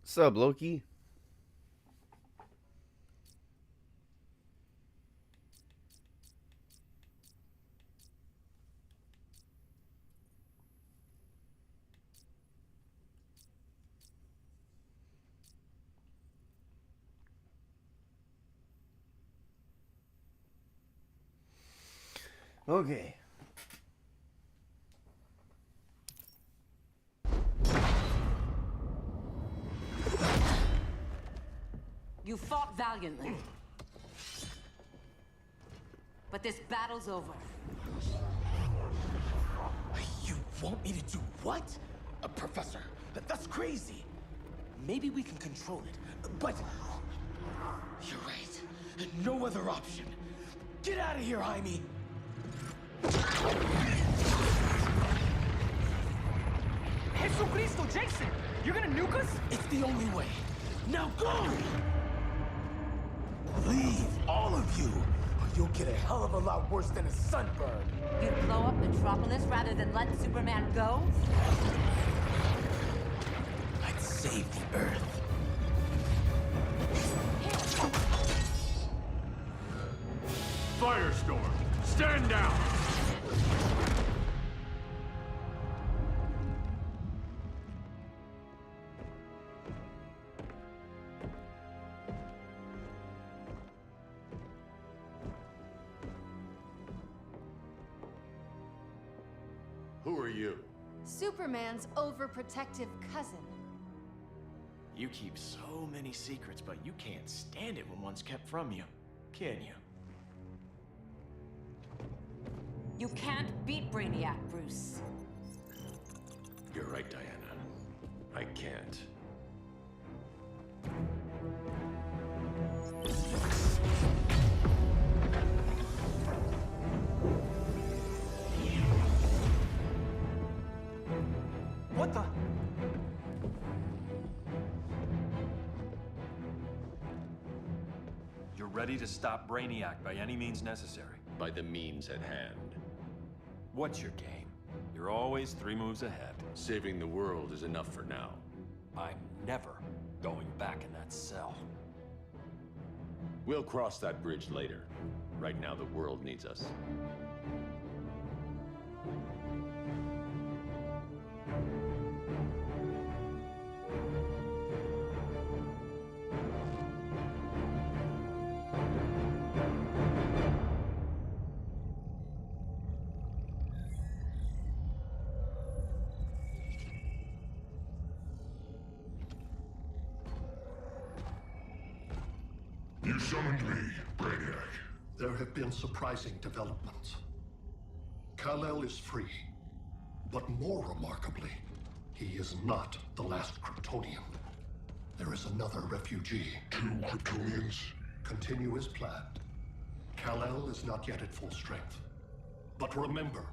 What's up, Loki? Okay. You fought valiantly. But this battle's over. You want me to do what? Professor, that's crazy. Maybe we can control it, but... You're right. No other option. Get out of here, Jaime! Jesucristo, Jason! You're gonna nuke us? It's the only way. Now go! Leave, all of you, or you'll get a hell of a lot worse than a sunburn. You'd blow up Metropolis rather than let Superman go? I'd save the Earth. Firestorm, stand down! Who are you? Superman's overprotective cousin. You keep so many secrets, but you can't stand it when one's kept from you, can you? You can't beat Brainiac, Bruce. You're right, Diana. I can't. What the? You're ready to stop Brainiac by any means necessary. By the means at hand. What's your game? You're always 3 moves ahead. Saving the world is enough for now. I'm never going back in that cell. We'll cross that bridge later. Right now, the world needs us. You summoned me, Brainiac. There have been surprising developments. Kal-El is free, but more remarkably, he is not the last Kryptonian. There is another refugee. 2 Kryptonians? Continue as planned. Kal-El is not yet at full strength. But remember,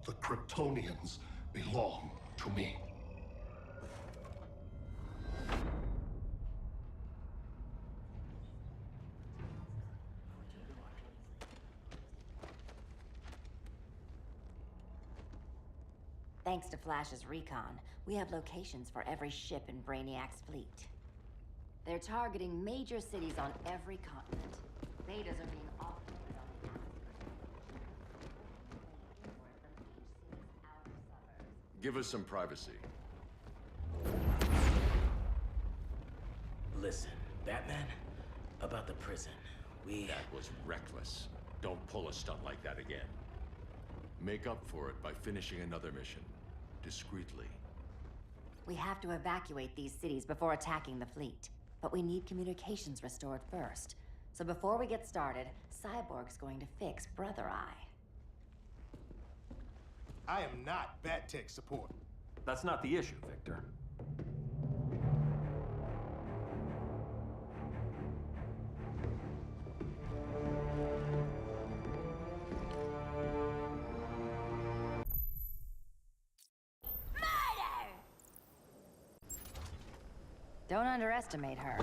the Kryptonians belong to me. Thanks to Flash's recon, we have locations for every ship in Brainiac's fleet. They're targeting major cities on every continent. Betas are being offloaded on the outskirts. Give us some privacy. Listen, Batman, about the prison, That was reckless. Don't pull a stunt like that again. Make up for it by finishing another mission. Discreetly. We have to evacuate these cities before attacking the fleet. But we need communications restored first. So before we get started, Cyborg's going to fix Brother Eye. I am not Bat Tech support. That's not the issue, Victor. Don't underestimate her.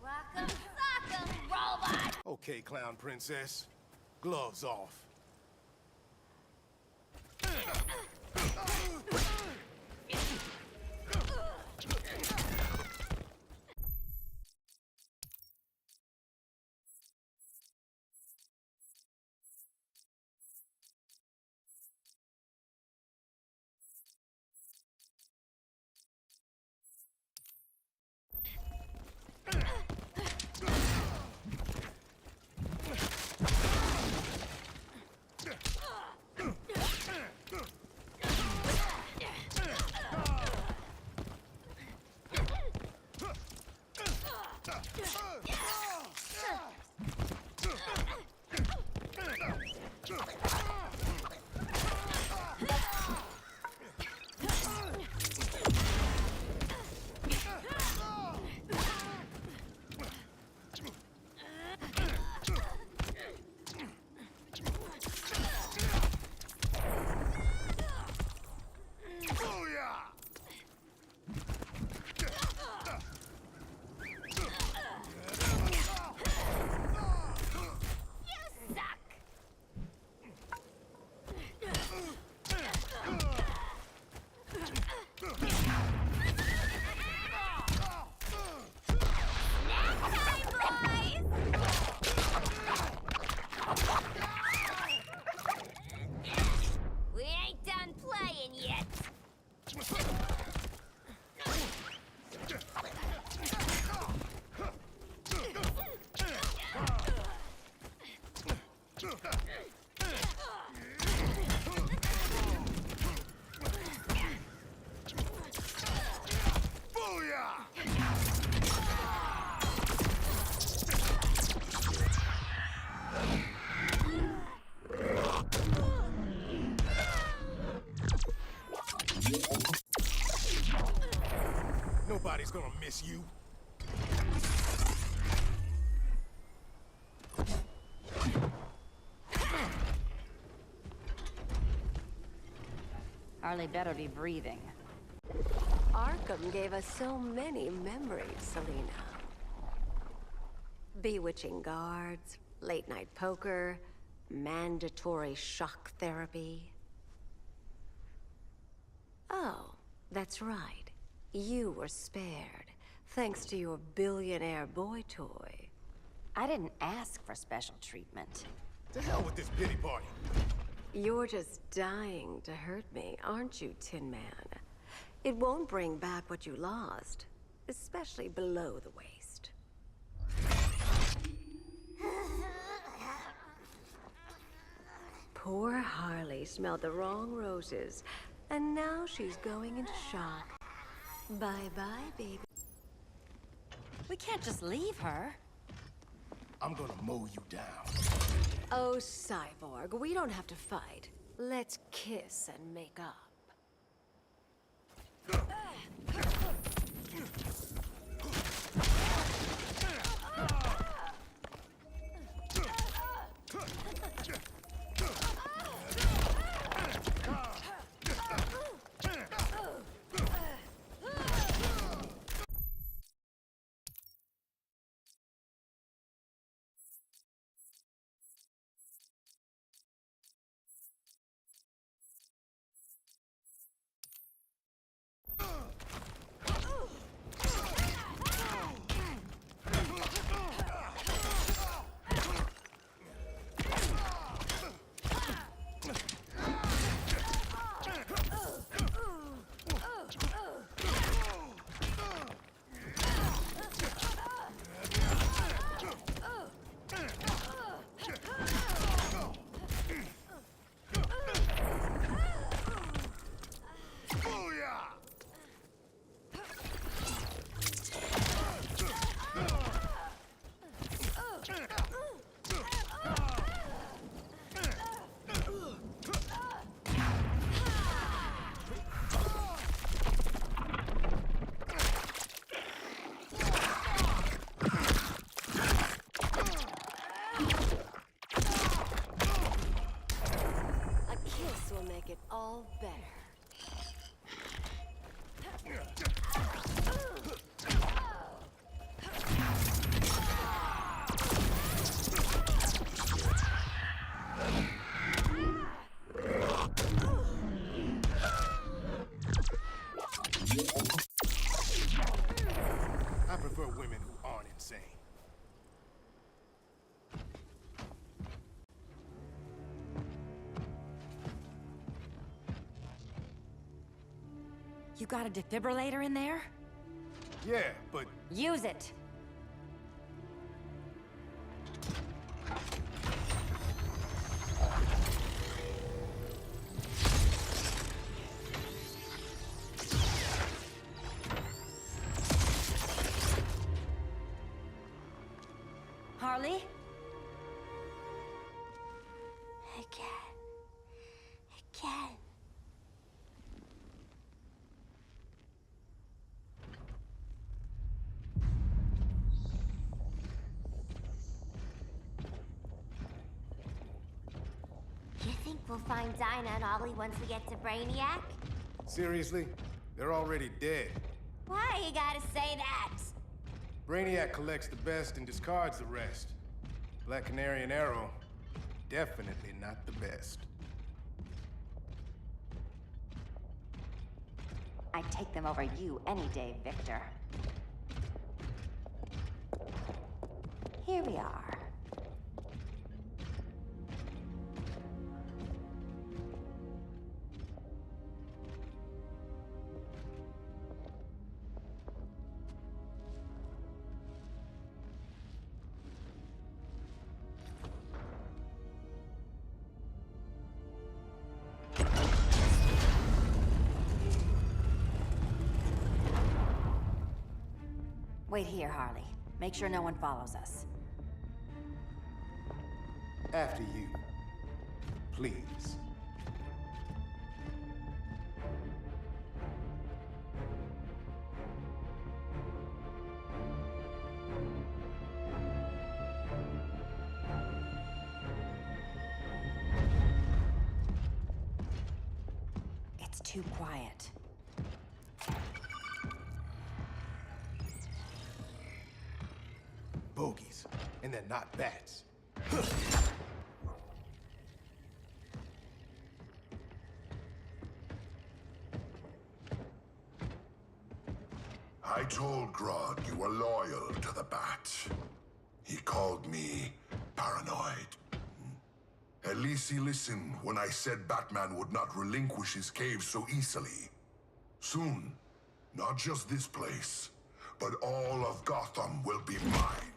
Welcome, suck 'em, robot! Okay, Clown Princess. Gloves off. Nobody's gonna miss you. Harley better be breathing. Arkham gave us so many memories, Selina. Bewitching guards, late-night poker, mandatory shock therapy. Oh, that's right. You were spared, thanks to your billionaire boy toy. I didn't ask for special treatment. To hell with this pity party. You're just dying to hurt me, aren't you, Tin Man? It won't bring back what you lost, especially below the waist. Poor Harley smelled the wrong roses, and now she's going into shock. Bye-bye, baby. We can't just leave her. I'm gonna mow you down. Oh, Cyborg, we don't have to fight. Let's kiss and make up. It all better. I prefer women who aren't insane. You got a defibrillator in there? Yeah, but Use it! Harley? I can. I can. You think we'll find Dinah and Ollie once we get to Brainiac? seriously? They're already dead. Why you gotta say that? Brainiac collects the best and discards the rest. Black Canary and Arrow, definitely not the best. I'd take them over you any day, Victor. Here we are. Wait here, Harley. Make sure no one follows us. After you. Please. It's too quiet. Bogies. And they're not bats. I told Grodd you were loyal to the Bat. He called me paranoid. At least he listened when I said Batman would not relinquish his cave so easily. Soon, not just this place, but all of Gotham will be mine.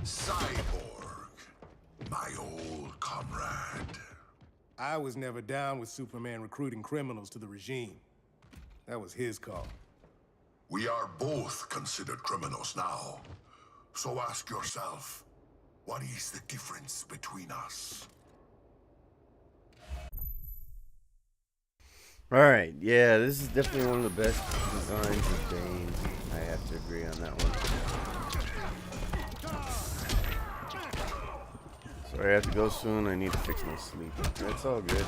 Cyborg, my old comrade. I was never down with Superman recruiting criminals to the regime. That was his call. We are both considered criminals now. So ask yourself, what is the difference between us? Alright, yeah, this is definitely one of the best designs of Bane. I have to agree on that one. Sorry, I have to go soon. I need to fix my sleep. That's all good.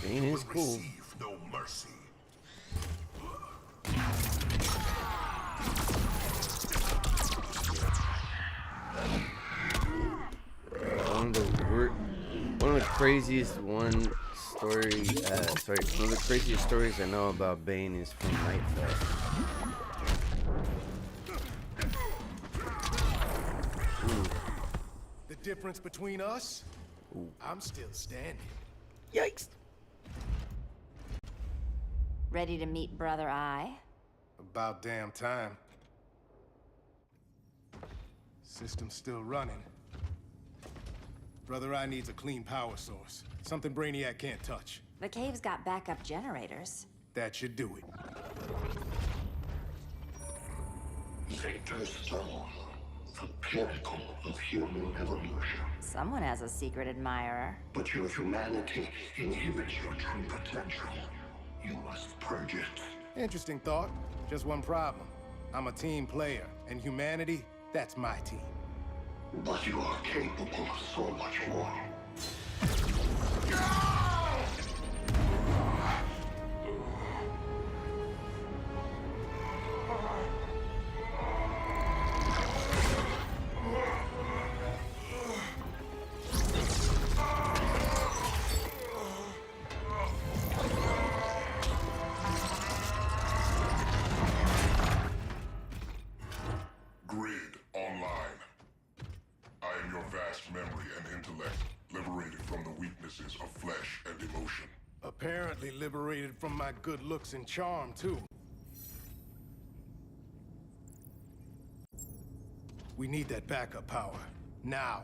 Bane is cool. No mercy. One of the craziest one of the craziest stories I know about Bane is from Nightfall. The difference between us? I'm still standing. Yikes. Ready to meet Brother Eye? About damn time. System's still running. Brother Eye needs a clean power source. Something Brainiac can't touch. The cave's got backup generators. That should do it. Victor's Stone, the pinnacle of human evolution. Someone has a secret admirer. But your humanity inhibits your true potential. You must purge it. Interesting thought. Just one problem. I'm a team player, and humanity, that's my team. But you are capable of so much more. Apparently liberated from my good looks and charm, too. We need that backup power. Now.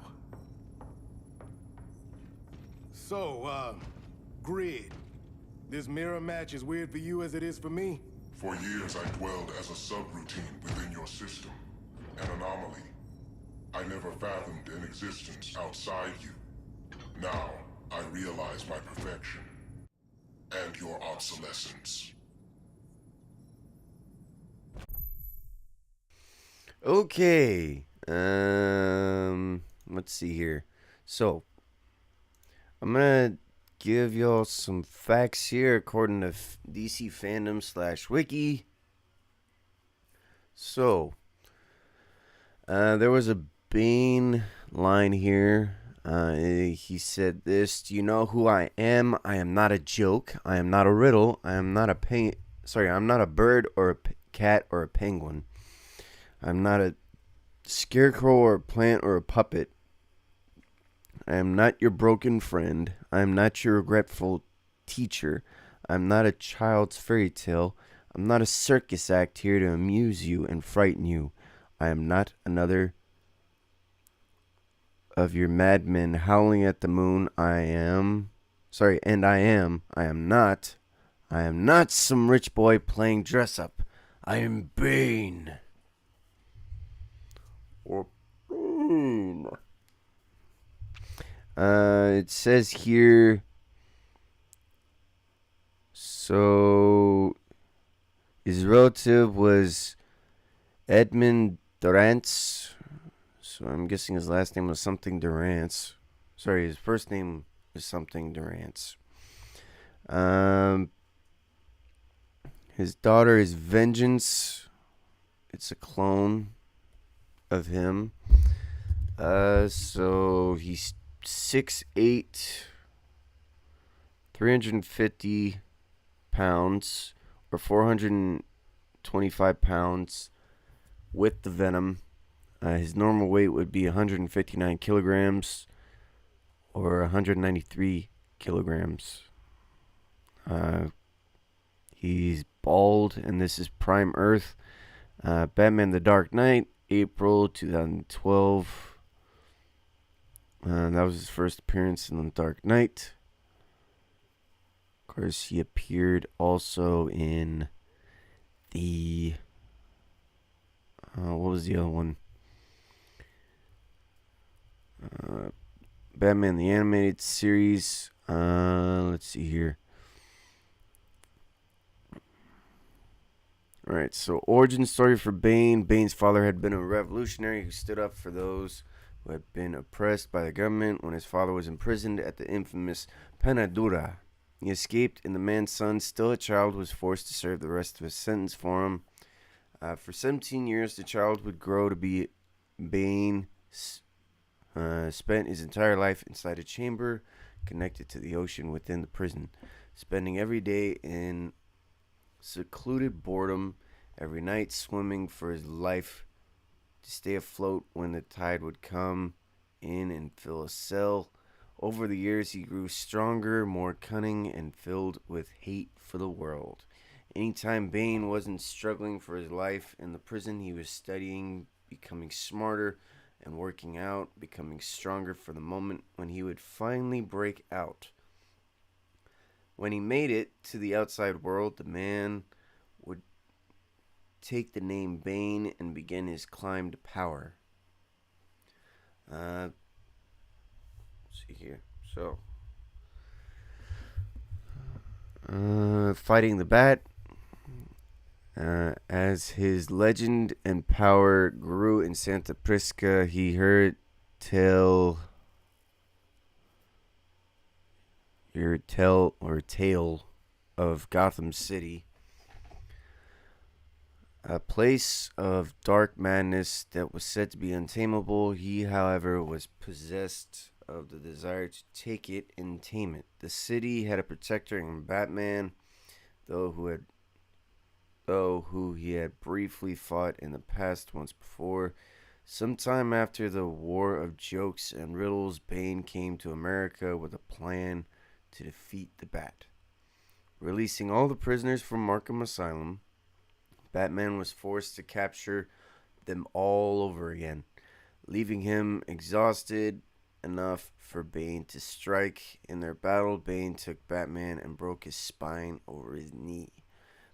So, Grid. This mirror match as weird for you as it is for me? For years I dwelled as a subroutine within your system. An anomaly. I never fathomed an existence outside you. Now, I realize my perfection. And your obsolescence. Okay. Let's see here. So, I'm gonna give y'all some facts here according to DC Fandom / Wiki. So, there was a Bane line here. He said this: "Do you know who I am? I am not a joke. I am not a riddle. I am not a I'm not a bird or a cat or a penguin. I'm not a scarecrow or a plant or a puppet. I am not your broken friend. I am not your regretful teacher. I am not a child's fairy tale. I'm not a circus act here to amuse you and frighten you. I am not another of your madmen howling at the moon. I am not some rich boy playing dress up. I am Bane." Or Bane. It says here, so his relative was Edmund Durantz. So I'm guessing his last name was something Durantz. Sorry, his first name was something Durantz. His daughter is Vengeance. It's a clone of him. So he's 6'8", 350 pounds, or 425 pounds with the venom. His normal weight would be 159 kilograms, or 193 kilograms. He's bald, and this is Prime Earth. Batman the Dark Knight, April 2012. That was his first appearance in The Dark Knight. Of course, he appeared also in the... what was the other one? Batman the Animated Series. Let's see here. Alright, so origin story for Bane. Bane's father had been a revolutionary who stood up for those who had been oppressed by the government when his father was imprisoned at the infamous Pena Dura. He escaped, and the man's son, still a child, was forced to serve the rest of his sentence for him. For 17 years, the child would grow to be Bane. Spent his entire life inside a chamber connected to the ocean within the prison, spending every day in secluded boredom, every night swimming for his life to stay afloat when the tide would come in and fill a cell. Over the years, he grew stronger, more cunning, and filled with hate for the world. Anytime Bane wasn't struggling for his life in the prison, he was studying, becoming smarter, and working out, becoming stronger for the moment when he would finally break out. When he made it to the outside world, the man would take the name Bane and begin his climb to power. Let's see here. So, fighting the Bat. As his legend and power grew in Santa Prisca, he heard tale of Gotham City, a place of dark madness that was said to be untamable. He, however, was possessed of the desire to take it and tame it. The city had a protector in Batman, who he had briefly fought in the past once before. Sometime after the War of Jokes and Riddles, Bane came to America with a plan to defeat the Bat. Releasing all the prisoners from Arkham Asylum, Batman was forced to capture them all over again, leaving him exhausted enough for Bane to strike. In their battle, Bane took Batman and broke his spine over his knee,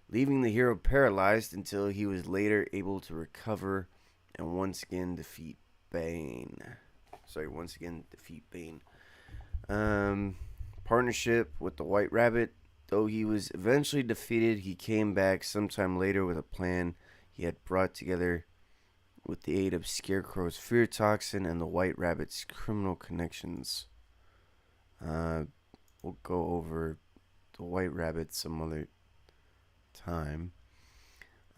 leaving the hero paralyzed until he was later able to recover and once again defeat Bane. Partnership with the White Rabbit. Though he was eventually defeated, he came back sometime later with a plan he had brought together with the aid of Scarecrow's fear toxin and the White Rabbit's criminal connections. We'll go over the White Rabbit some other time.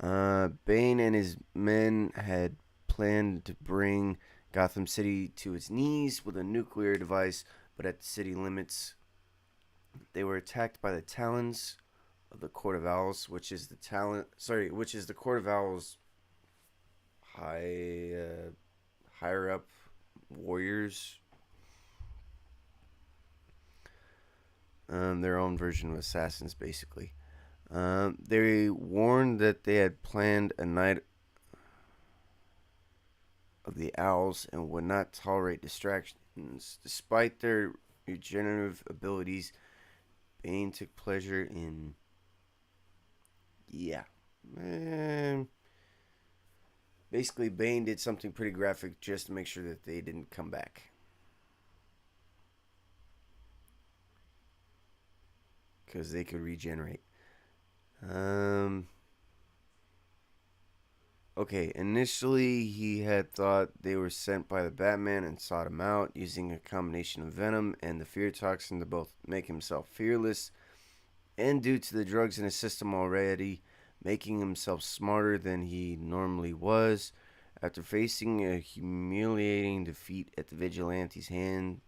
Bane and his men had planned to bring Gotham City to its knees with a nuclear device, but at the city limits, they were attacked by the Talons of the Court of Owls, which is the Court of Owls higher up warriors. Their own version of assassins, basically. They warned that they had planned a night of the Owls and would not tolerate distractions. Despite their regenerative abilities, Bane took pleasure in... Basically, Bane did something pretty graphic just to make sure that they didn't come back. Because they could regenerate. Okay, initially he had thought they were sent by the Batman and sought him out, using a combination of venom and the fear toxin to both make himself fearless and, due to the drugs in his system already, making himself smarter than he normally was. After facing a humiliating defeat at the Vigilante's hands,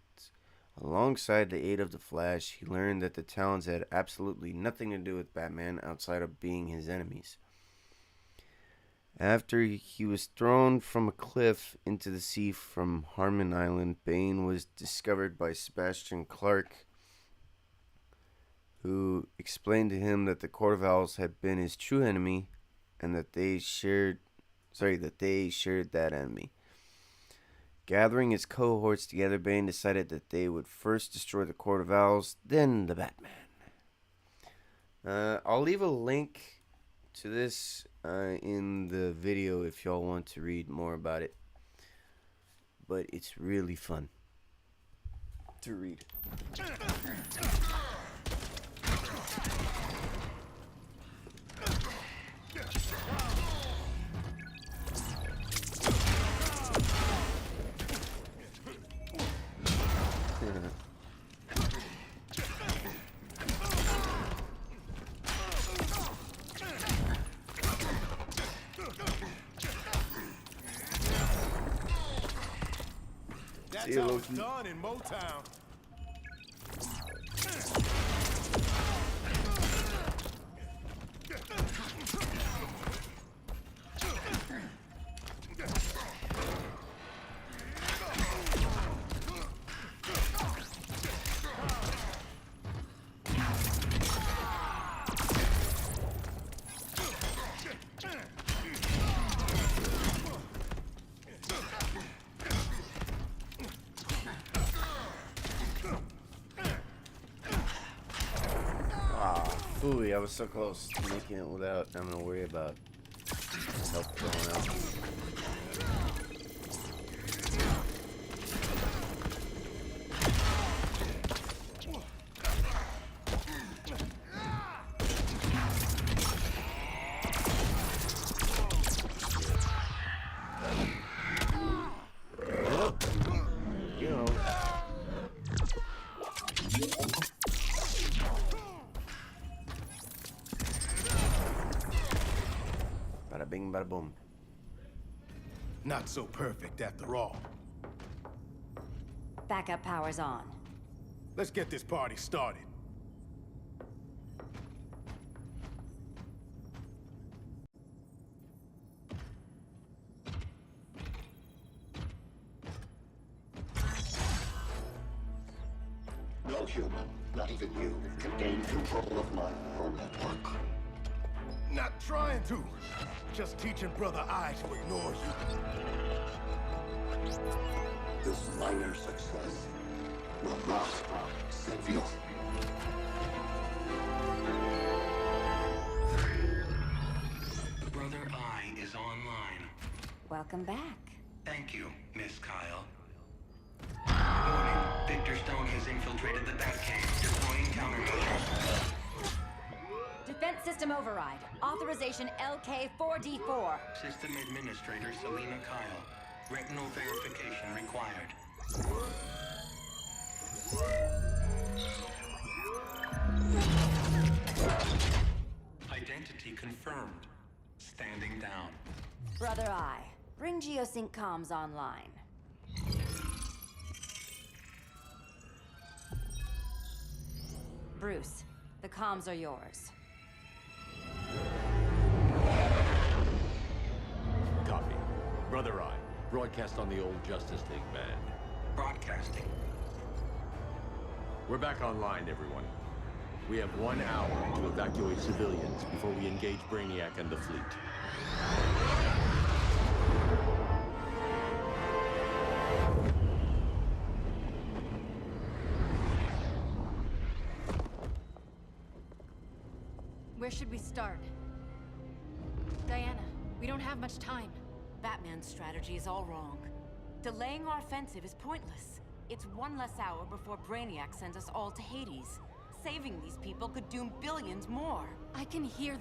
alongside the aid of the Flash, he learned that the Talons had absolutely nothing to do with Batman outside of being his enemies. After he was thrown from a cliff into the sea from Harmon Island, Bane was discovered by Sebastian Clark, who explained to him that the Court of Owls had been his true enemy and that they shared that enemy. Gathering his cohorts together, Bane decided that they would first destroy the Court of Owls, then the Batman. I'll leave a link to this in the video if y'all want to read more about it. But it's really fun to read. That's how it's done in Motown. Ooh, I was so close to making it without having to worry about health going out. Bada bing, bada boom. Not so perfect after all. Backup power's on. Let's get this party started. No human, not even you, can gain control of my neural network. Not trying to. Just teaching Brother Eye to ignore you. This minor success will not save you. Brother Eye is online. Welcome back. Thank you, Miss Kyle. Warning, Victor Stone has infiltrated the Batcave, deploying countermeasures. Defense system override. Authorization LK4D4. System Administrator Selena Kyle. Retinal verification required. Identity confirmed. Standing down. Brother Eye, bring Geosync comms online. Bruce, the comms are yours. Copy. Brother Eye, broadcast on the old Justice League band. Broadcasting. We're back online, everyone. We have 1 hour to evacuate civilians before we engage Brainiac and the fleet. Where should we start? Diana, we don't have much time. Batman's strategy is all wrong. Delaying our offensive is pointless. It's 1 less hour before Brainiac sends us all to Hades. Saving these people could doom billions more. I can hear...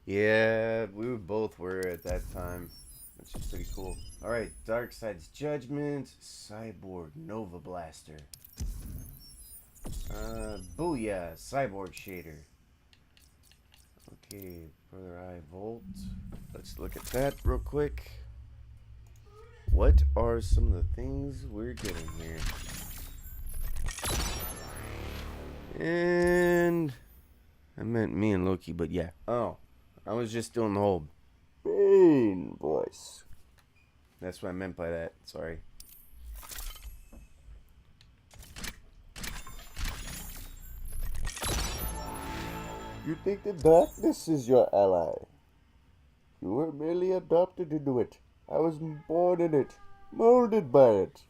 Yeah, we both were at that time, which is pretty cool. Alright, Darkseid's Judgment, Cyborg Nova Blaster. Booyah, Cyborg Shader. Okay, Brother Eye Volt. Let's look at that real quick. What are some of the things we're getting here? And I meant me and Loki, but yeah. Oh, I was just doing the whole Bane voice. That's what I meant by that. Sorry. You think the darkness is your ally? You were merely adopted into it. I was born in it, molded by it.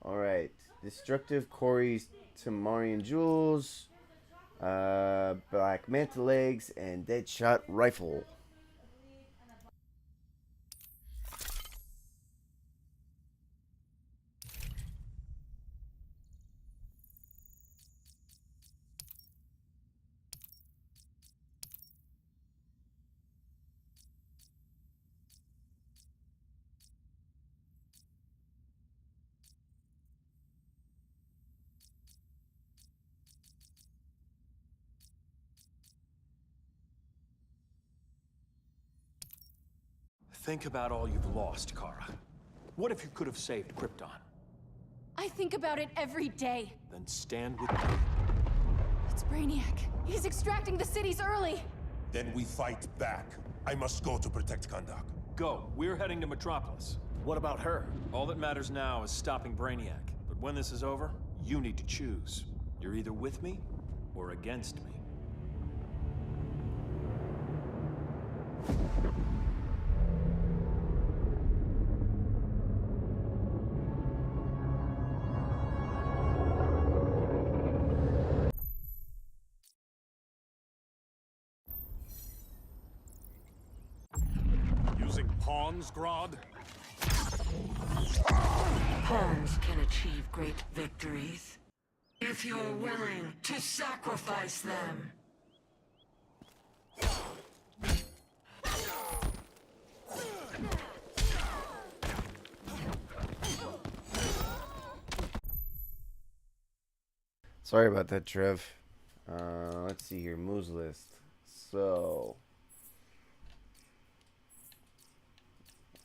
Alright. Destructive Corey's Tamarian Jewels. Black Manta Legs and Deadshot Rifle. Think about all you've lost, Kara. What if you could have saved Krypton? I think about it every day. Then stand with me. It's Brainiac. He's extracting the cities early. Then we fight back. I must go to protect Kahndaq. Go. We're heading to Metropolis. What about her? All that matters now is stopping Brainiac. But when this is over, you need to choose. You're either with me or against me. Using pawns, Grodd? Pawns can achieve great victories if you're willing to sacrifice them. Sorry about that, Trev. Let's see here. Moves list. So.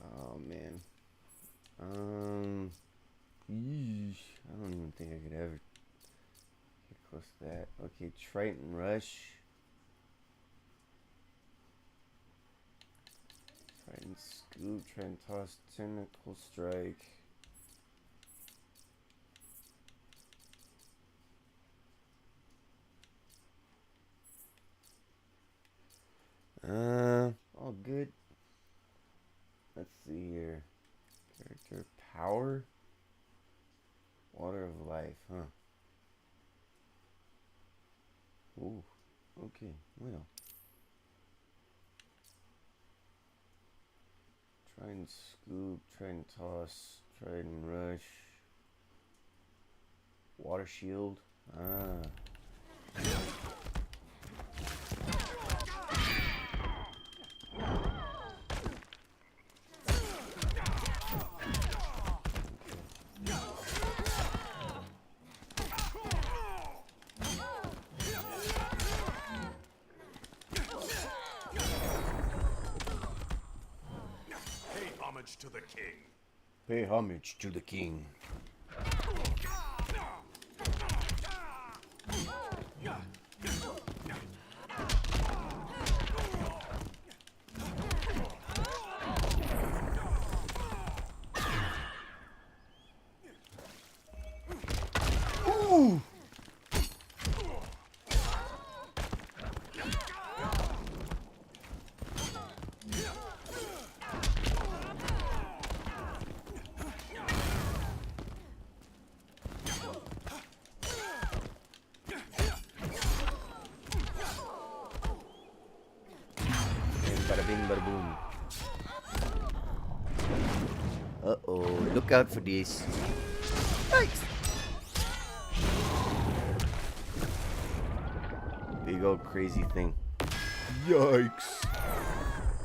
Oh, man. Yeesh. I don't even think I could ever get close to that. Okay, Triton Rush. Triton Scoop. Triton Toss. Tentacle Strike. All good. Let's see here. Character power. Water of life, huh? Ooh, okay, well. Try and scoop, try and toss, try and rush. Water shield. Ah. To the king. Pay homage to the king. Ooh. Bada bing, bada boom. Uh-oh, look out for this. Yikes! Big old crazy thing. Yikes!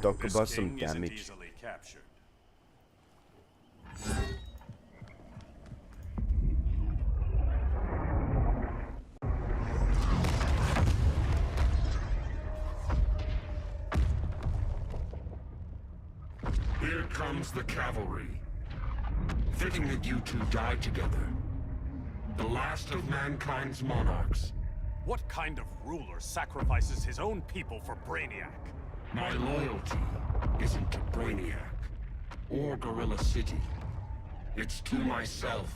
Talk about some damage. Easily captured. Here comes the cavalry. Fitting that you two die together. The last of mankind's monarchs. What kind of ruler sacrifices his own people for Brainiac? My loyalty isn't to Brainiac or Gorilla City. It's to myself.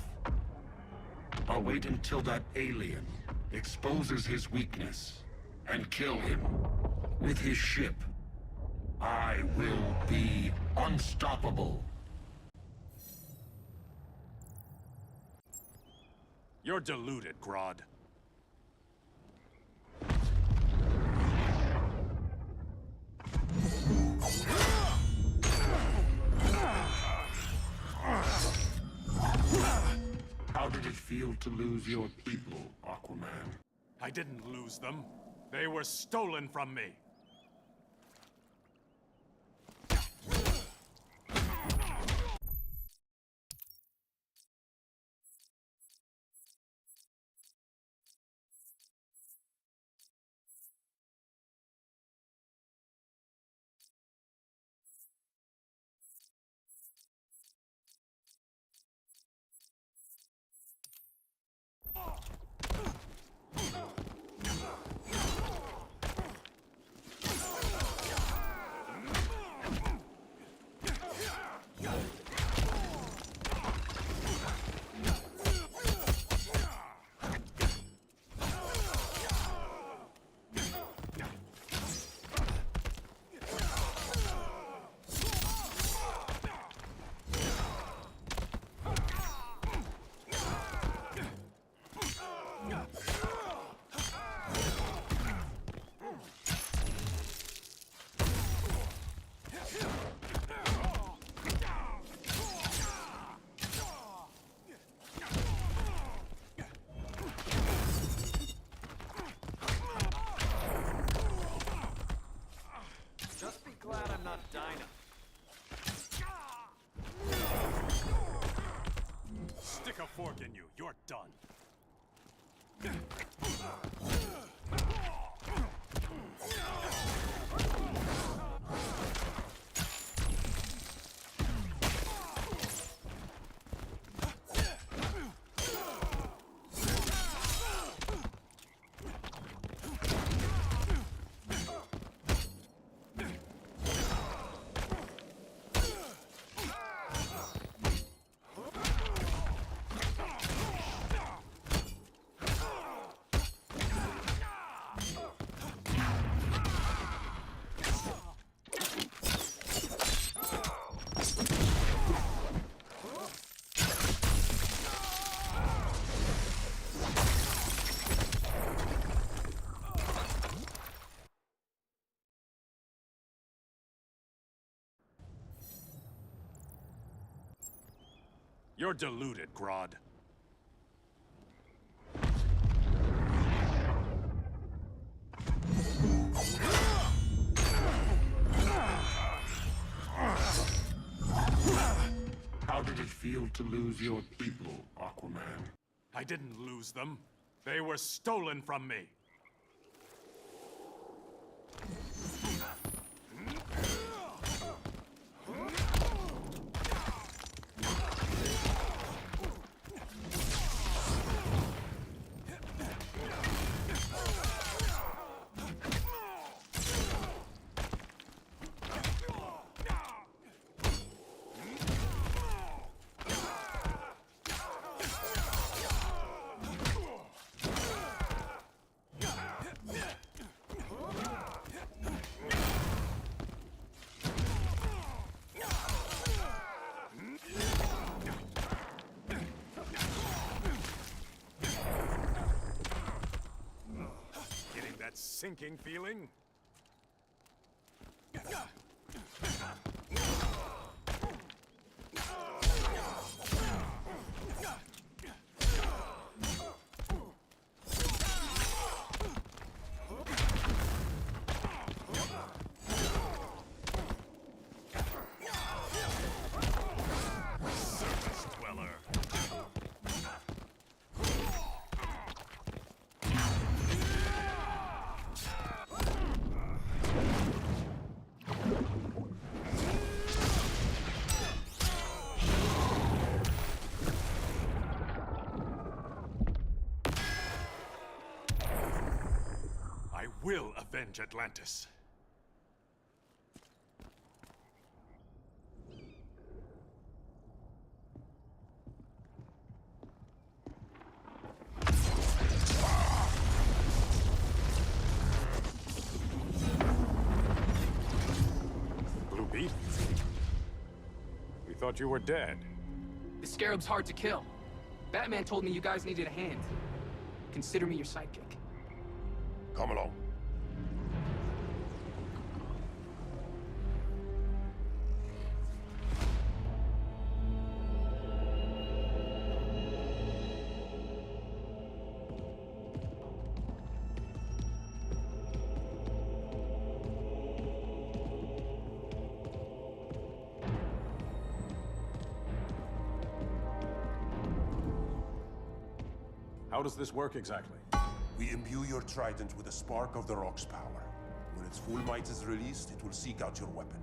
I'll wait until that alien exposes his weakness and kill him with his ship. I will be unstoppable. You're deluded, Grodd. How did it feel to lose your people, Aquaman? I didn't lose them. They were stolen from me. Stick a fork in you. You're done. You're deluded, Grodd. How did it feel to lose your people, Aquaman? I didn't lose them. They were stolen from me. Sinking feeling? I will avenge Atlantis. Blue Beetle? We thought you were dead. The Scarab's hard to kill. Batman told me you guys needed a hand. Consider me your sidekick. Come along. How does this work exactly? We imbue your trident with a spark of the rock's power. When its full might is released, it will seek out your weapon.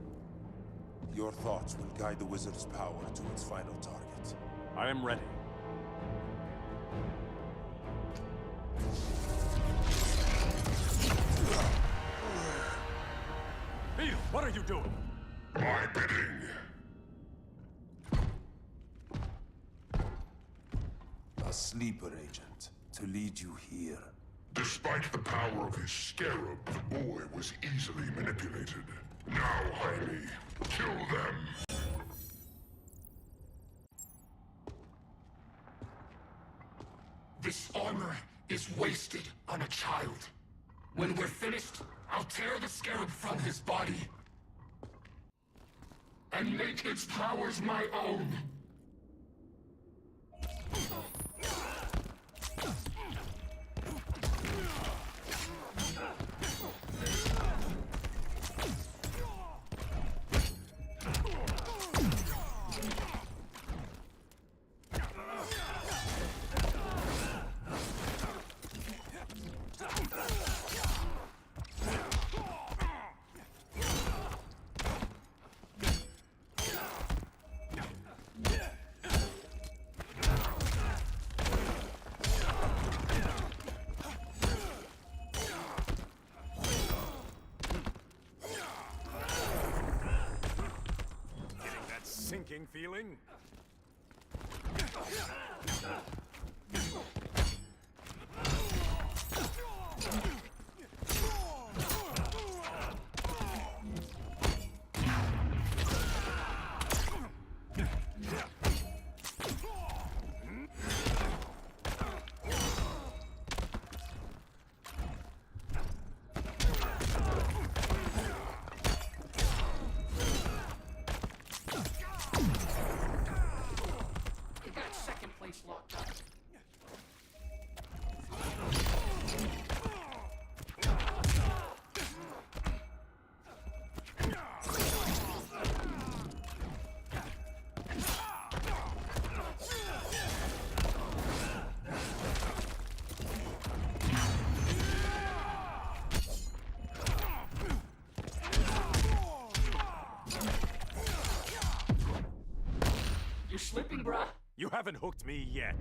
Your thoughts will guide the wizard's power to its final target. I am ready. Beetle, what are you doing? My bidding. A sleeper agent to lead you here. Despite the power of his scarab, the boy was easily manipulated. Now, Jaime, kill them. This armor is wasted on a child. When we're finished, I'll tear the scarab from his body and make its powers my own. Sinking feeling? You're slipping, bruh. You haven't hooked me yet.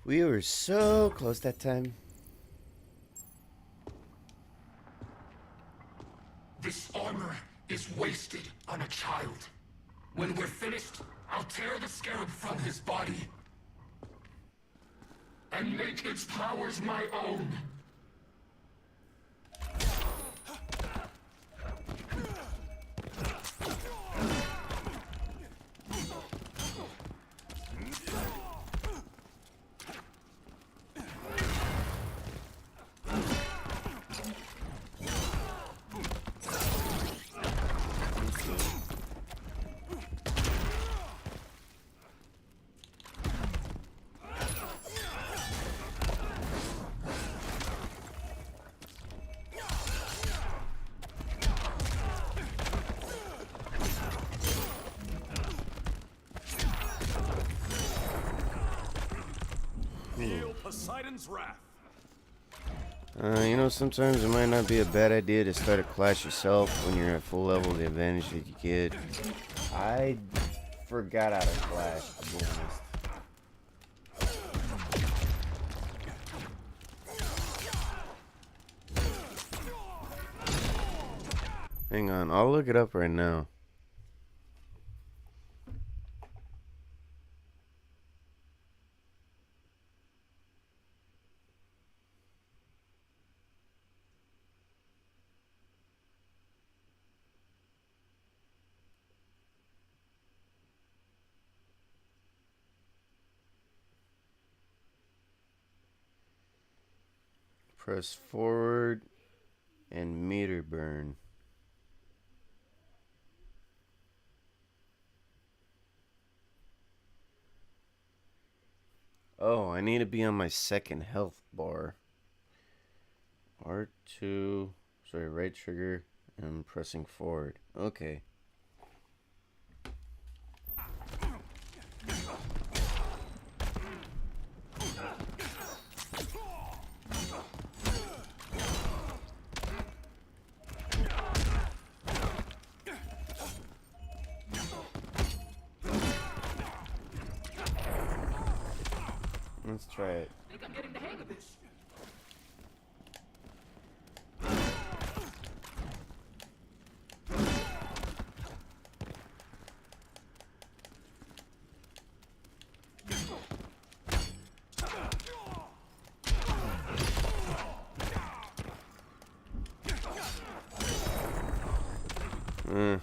We were so close that time. This armor is wasted on a child. When we're finished, I'll tear the scarab from his body and make its powers my own. Feel Poseidon's wrath. You know, sometimes it might not be a bad idea to start a clash yourself when you're at full level. The advantage that you get. I forgot how to clash, to be honest. Hang on, I'll look it up right now. Press forward and meter burn. Oh, I need to be on my second health bar. R2, sorry, right trigger, and I'm pressing forward. Okay. Let's try it. I think I'm getting the hang of this.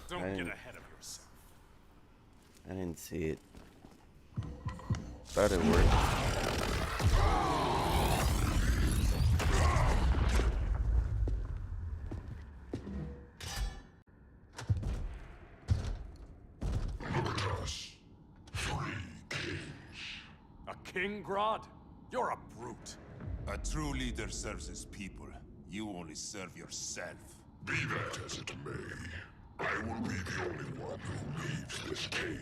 Don't get ahead of yourself. I didn't see it. Thought it worked. A king, Grodd? You're a brute. A true leader serves his people. You only serve yourself. Be that as it may, I will be the only one who leaves this cave.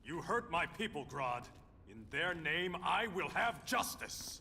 You hurt my people, Grodd. In their name, I will have justice.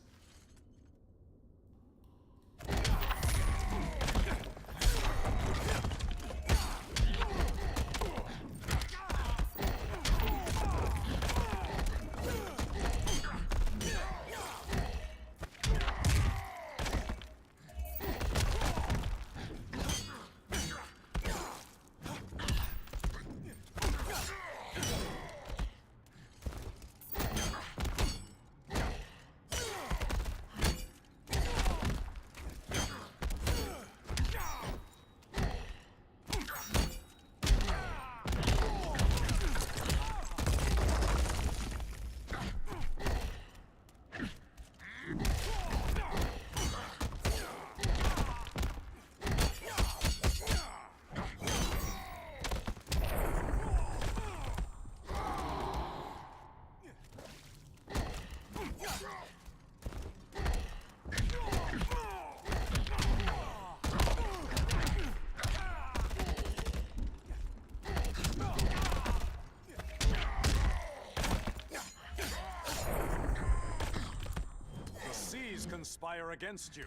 conspire against you.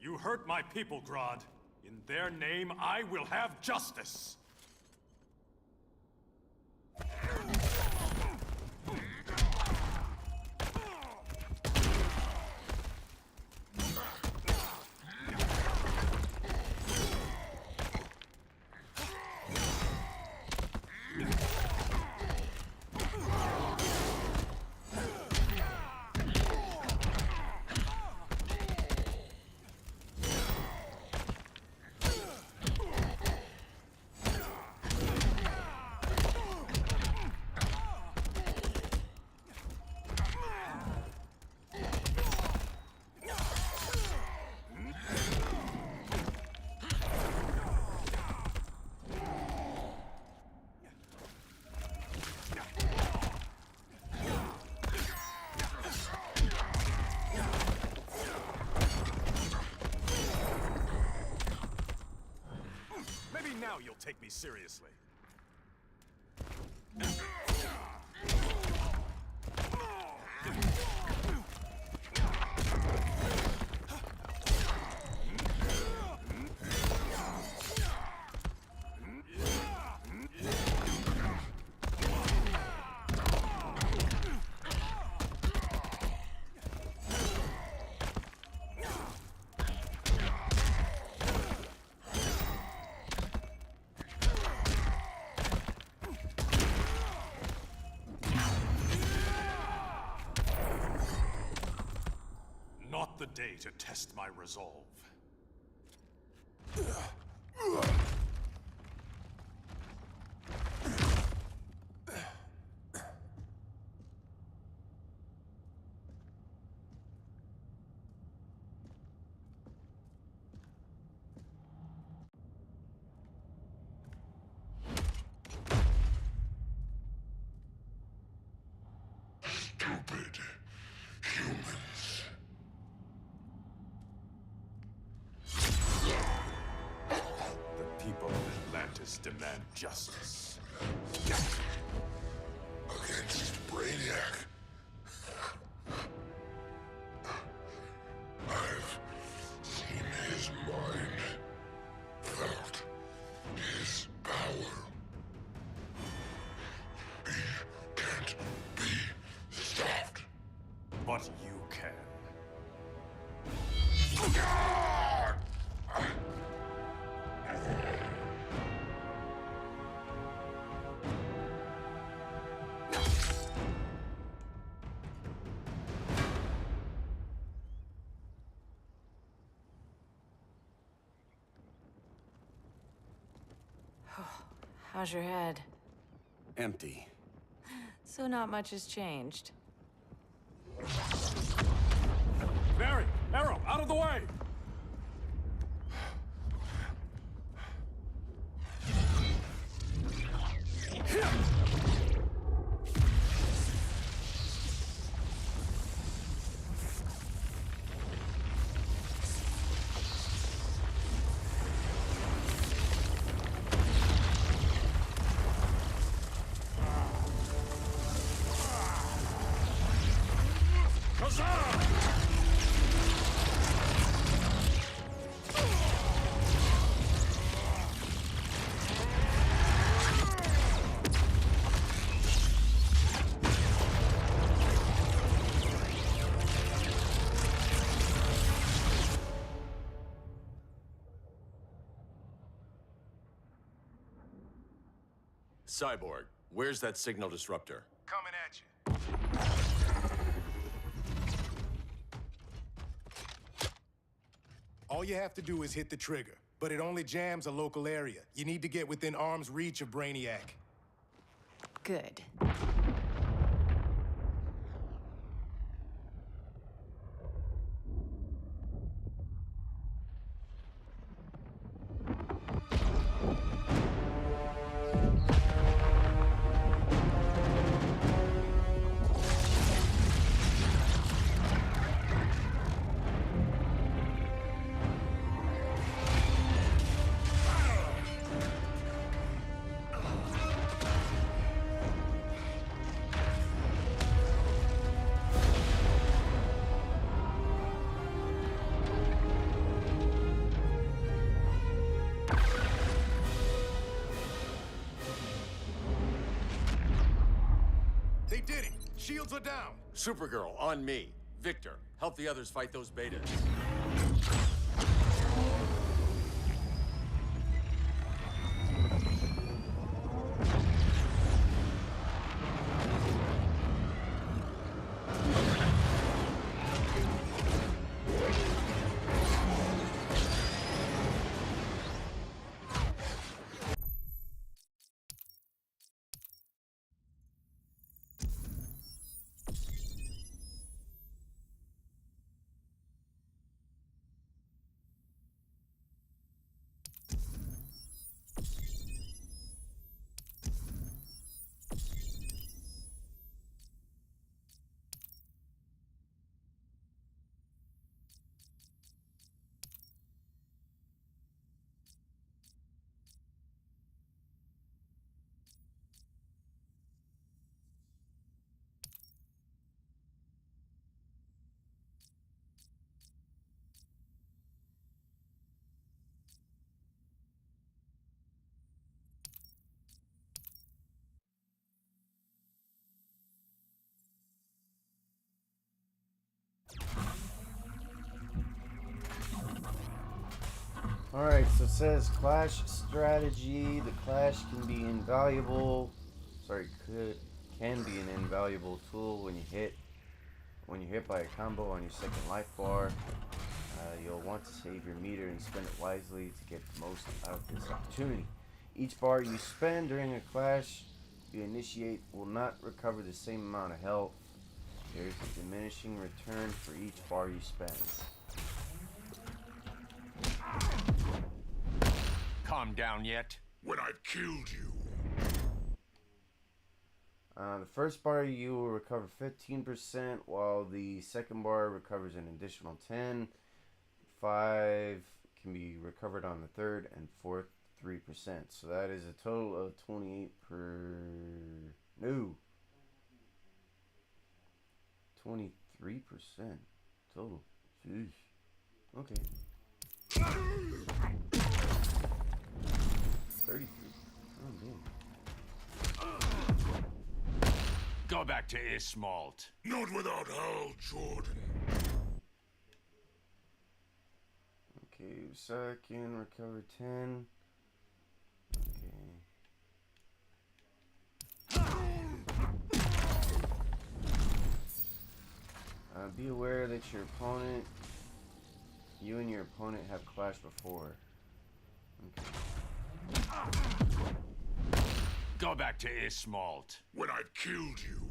You hurt my people, Grodd. In their name, I will have justice. Now you'll take me seriously. Not the day to test my resolve. Stupid humans. The people of Atlantis demand justice. Against Brainiac. I've seen his mind, felt his power. He can't be stopped. But you can. How's your head? Empty. So not much has changed. Barry! Arrow, out of the way! Cyborg, where's that signal disruptor? Coming at you. All you have to do is hit the trigger, but it only jams a local area. You need to get within arm's reach of Brainiac. Good. They did it! Shields are down! Supergirl, on me. Victor, help the others fight those betas. Alright, so it says Clash strategy. The Clash can be invaluable. Can be an invaluable tool when you're hit by a combo on your second life bar. You'll want to save your meter and spend it wisely to get the most out of this opportunity. Each bar you spend during a clash you initiate will not recover the same amount of health. There is a diminishing return for each bar you spend. Calm down yet? When I've killed you. The first bar you will recover 15%, while the second bar recovers an additional 10. 5 can be recovered on the third, and fourth 3%. So that is a total of 28 per... No. 23% total. Jeez. Okay. 33. Oh, man. Go back to Ismalt. Not without Hal Jordan. Okay, second, recover 10. Okay. Be aware that you and your opponent have clashed before. Okay. Go back to Ismalt. When I've killed you.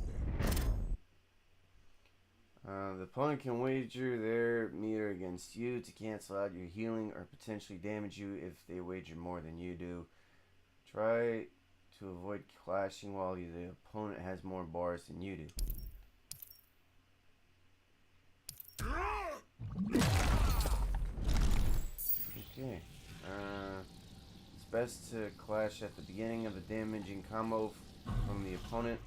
The opponent can wager their meter against you to cancel out your healing or potentially damage you if they wager more than you do. Try to avoid clashing while the opponent has more bars than you do. Okay. It's best to clash at the beginning of the damaging combo from the opponent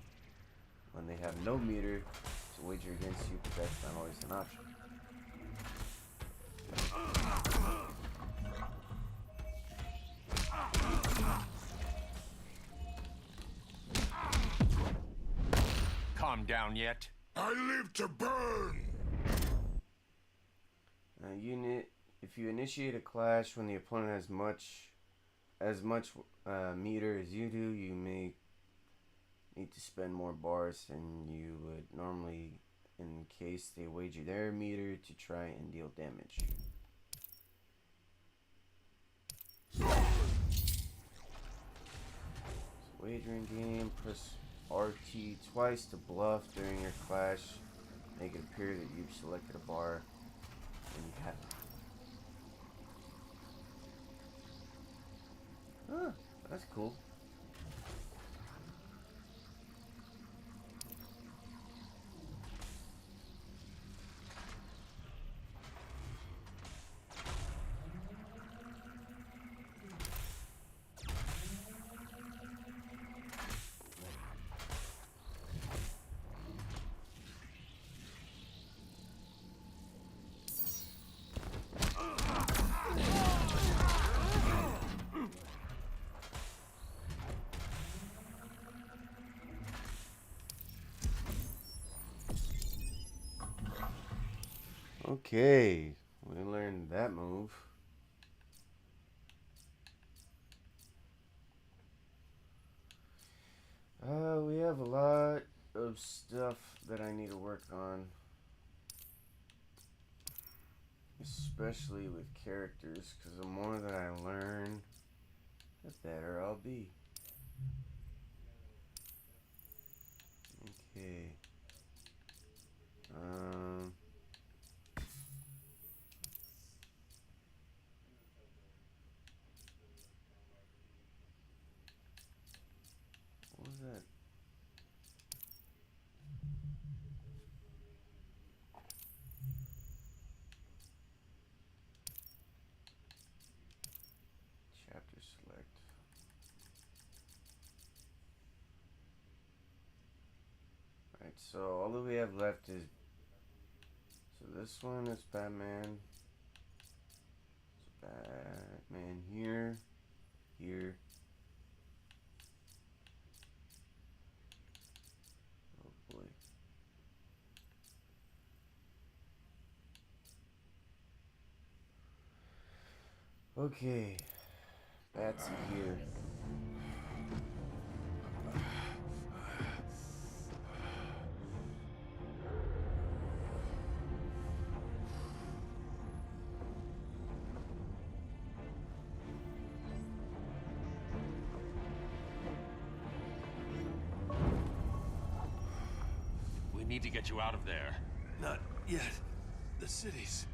when they have no meter to wager against you, but that's not always an option. Calm down yet? I live to burn! If you initiate a clash when the opponent has as much meter as you do, you may need to spend more bars than you would normally in case they wager their meter to try and deal damage. Wagering game, press RT twice to bluff during your clash. Make it appear that you've selected a bar and you haven't. Huh, that's cool. Okay, we learned that move. We have a lot of stuff that I need to work on. Especially with characters, because the more that I learn, the better I'll be. Okay. What was that? Chapter select. Alright, so all that we have left is, so this one is Batman. It's Batman here, here. Oh boy. Okay, Batsy here. We need to get you out of there. Not yet. The cities.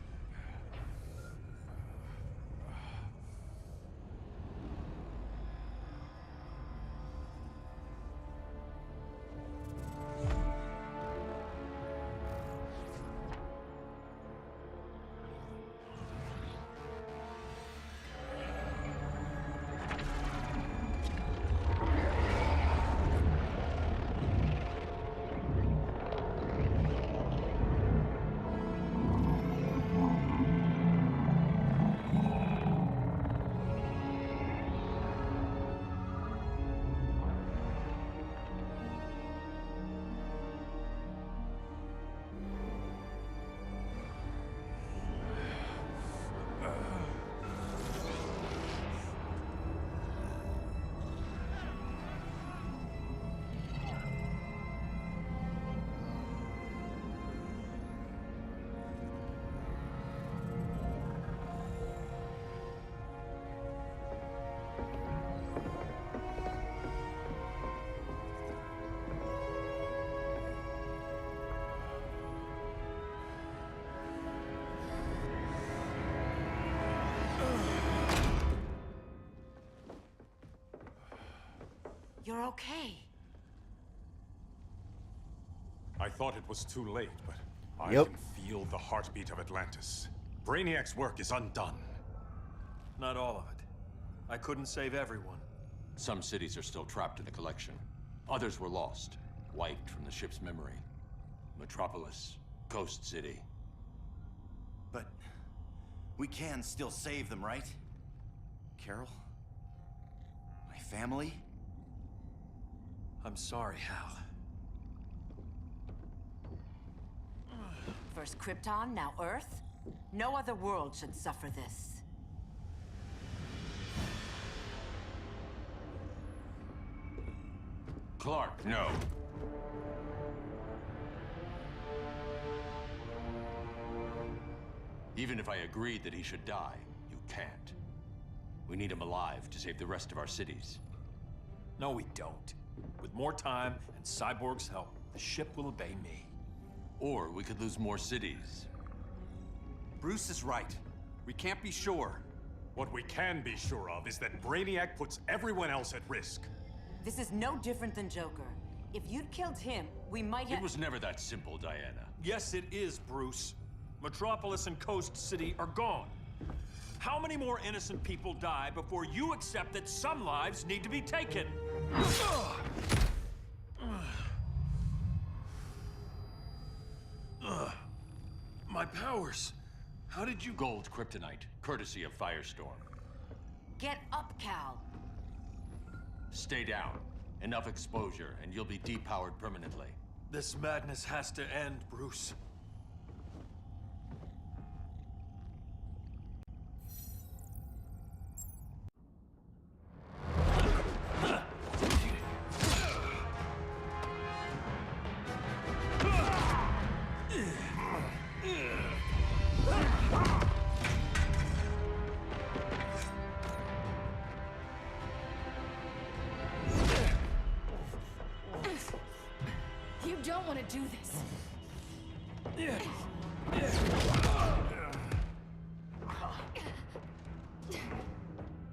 You're okay. I thought it was too late, but I Yep. can feel the heartbeat of Atlantis. Brainiac's work is undone. Not all of it. I couldn't save everyone. Some cities are still trapped in the collection. Others were lost, wiped from the ship's memory. Metropolis, Coast City. But we can still save them, right? Carol? My family? I'm sorry, Hal. First Krypton, now Earth? No other world should suffer this. Clark, no. Even if I agreed that he should die, you can't. We need him alive to save the rest of our cities. No, we don't. With more time and Cyborg's help, the ship will obey me. Or we could lose more cities. Bruce is right. We can't be sure. What we can be sure of is that Brainiac puts everyone else at risk. This is no different than Joker. If you'd killed him, we might have— It was never that simple, Diana. Yes, it is, Bruce. Metropolis and Coast City are gone. How many more innocent people die before you accept that some lives need to be taken? My powers. How did you— Gold kryptonite, courtesy of Firestorm. Get up, Cal. Stay down. Enough exposure, and you'll be depowered permanently. This madness has to end, Bruce. You don't want to do this.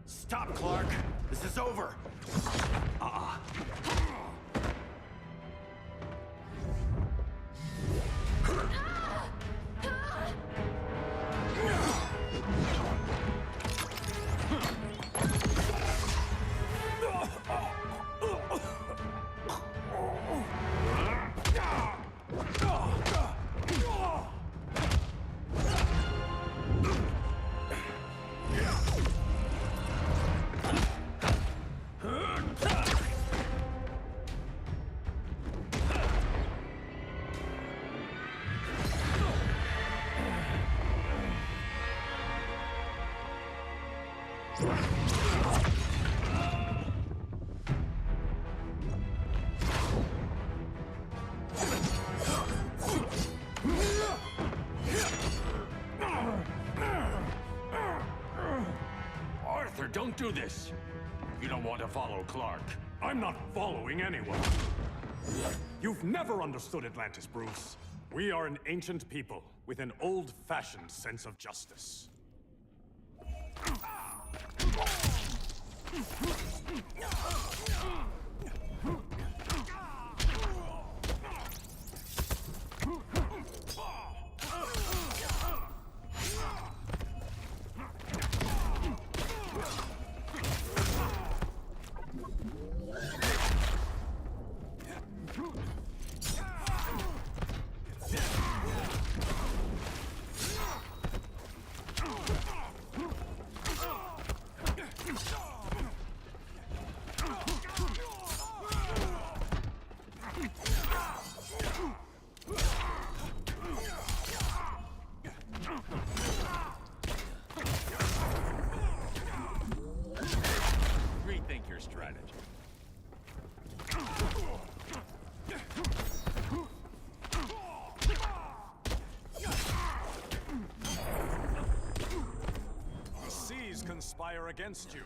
Stop, Clark! This is over! Arthur, don't do this! You don't want to follow Clark. I'm not following anyone. You've never understood Atlantis, Bruce. We are an ancient people with an old-fashioned sense of justice. Rethink your strategy. The seas conspire against you.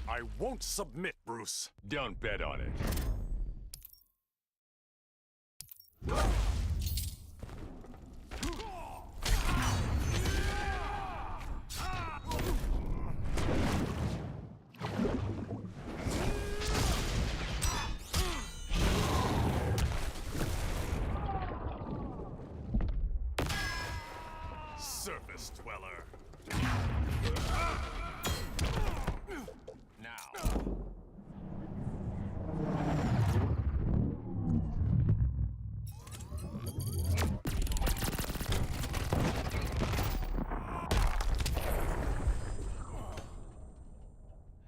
I won't submit, Bruce. Don't bet on it. Surface dweller. Now.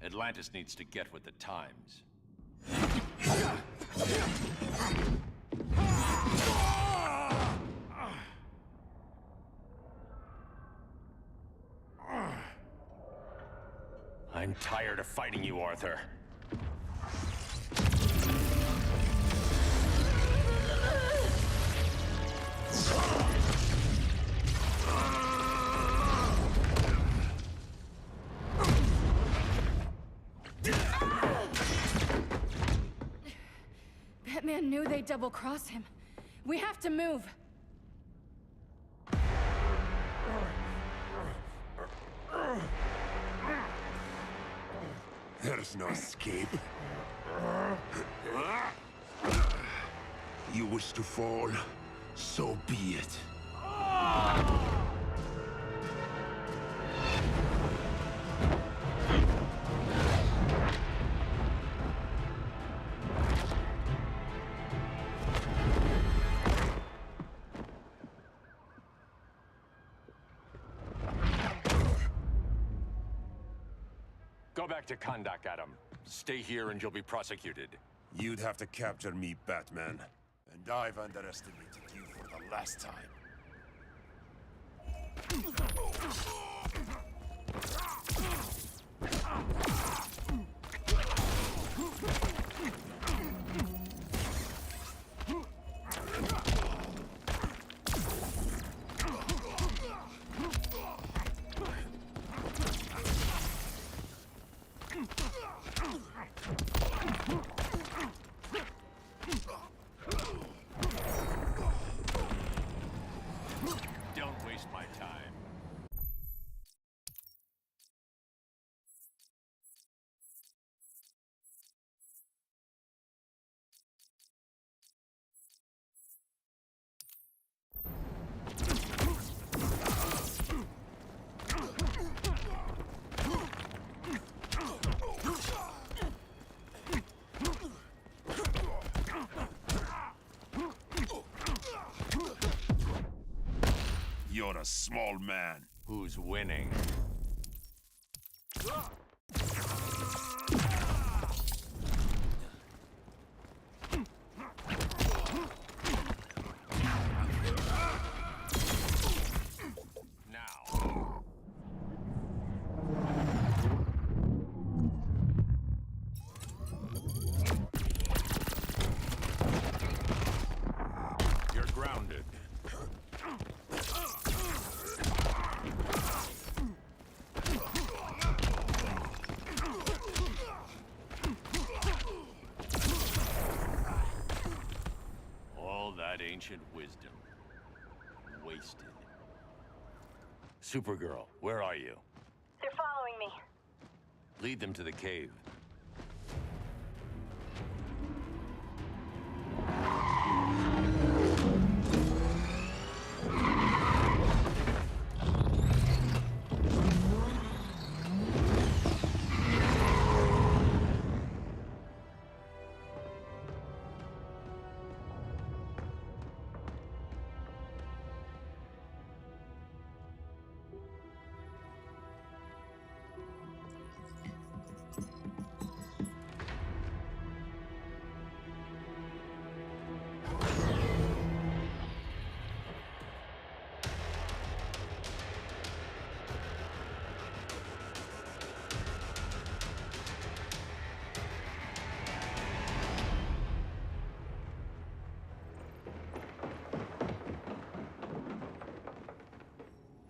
Atlantis needs to get with the times. I'm tired of fighting you, Arthur. That man knew they'd double-cross him. We have to move. There's no escape. You wish to fall, so be it. Go back to Kandak, Adam. Stay here and you'll be prosecuted. You'd have to capture me, Batman. And I've underestimated you for the last time. Don't waste my time. You're a small man. Who's winning? You're grounded. All that ancient wisdom. Wasted. Supergirl, where are you? They're following me. Lead them to the cave.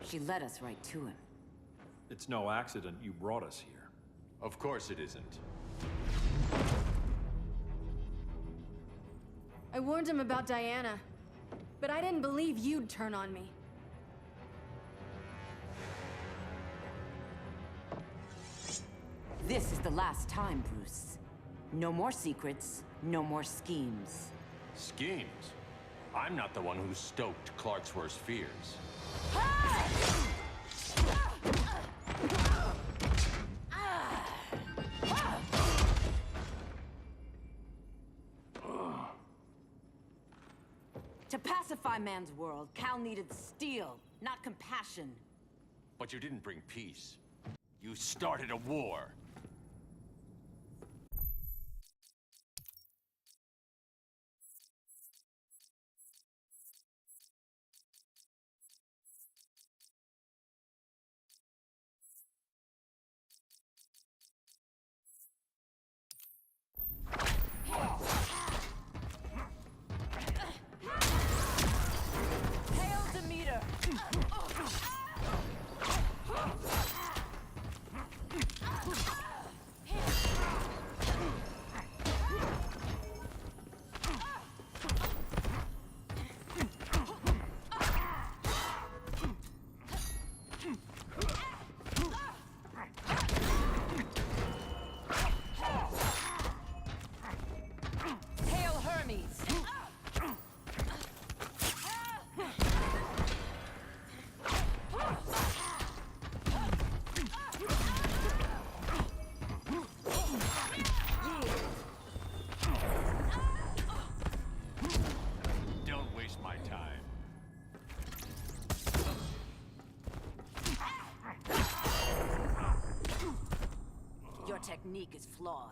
She led us right to him. It's no accident you brought us here. Of course it isn't. I warned him about Diana, but I didn't believe you'd turn on me. This is the last time, Bruce. No more secrets, no more schemes. Schemes? I'm not the one who stoked Clark's worst fears. To pacify man's world, Cal needed steel, not compassion. But you didn't bring peace. You started a war. technique is flawed.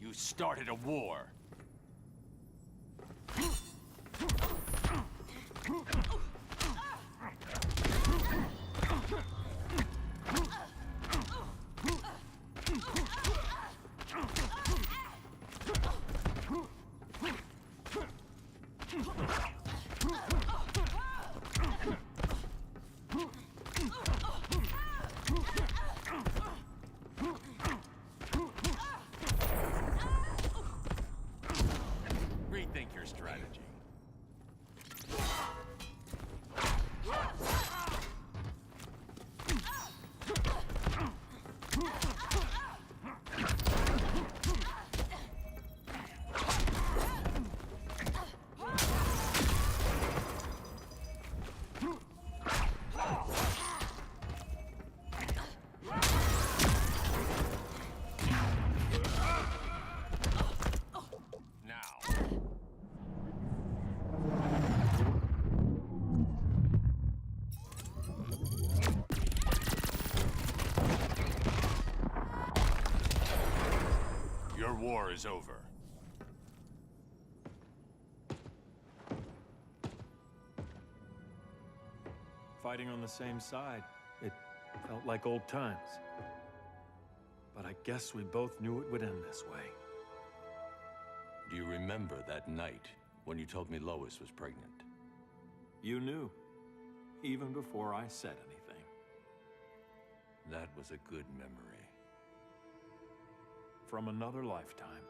You started a war. Rethink your strategy. Your war is over. Fighting on the same side, it felt like old times. But I guess we both knew it would end this way. Do you remember that night when you told me Lois was pregnant? You knew, even before I said anything. That was a good memory. From another lifetime.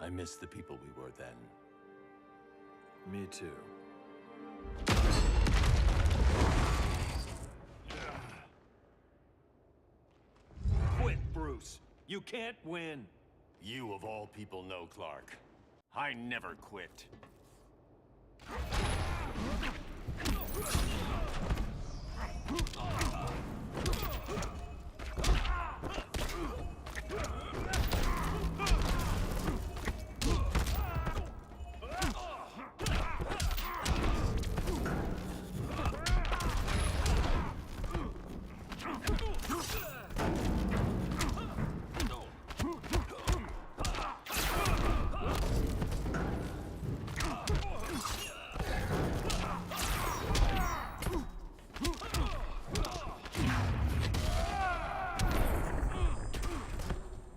I miss the people we were then. Me too. Quit, Bruce. You can't win. You of all people know, Clark. I never quit.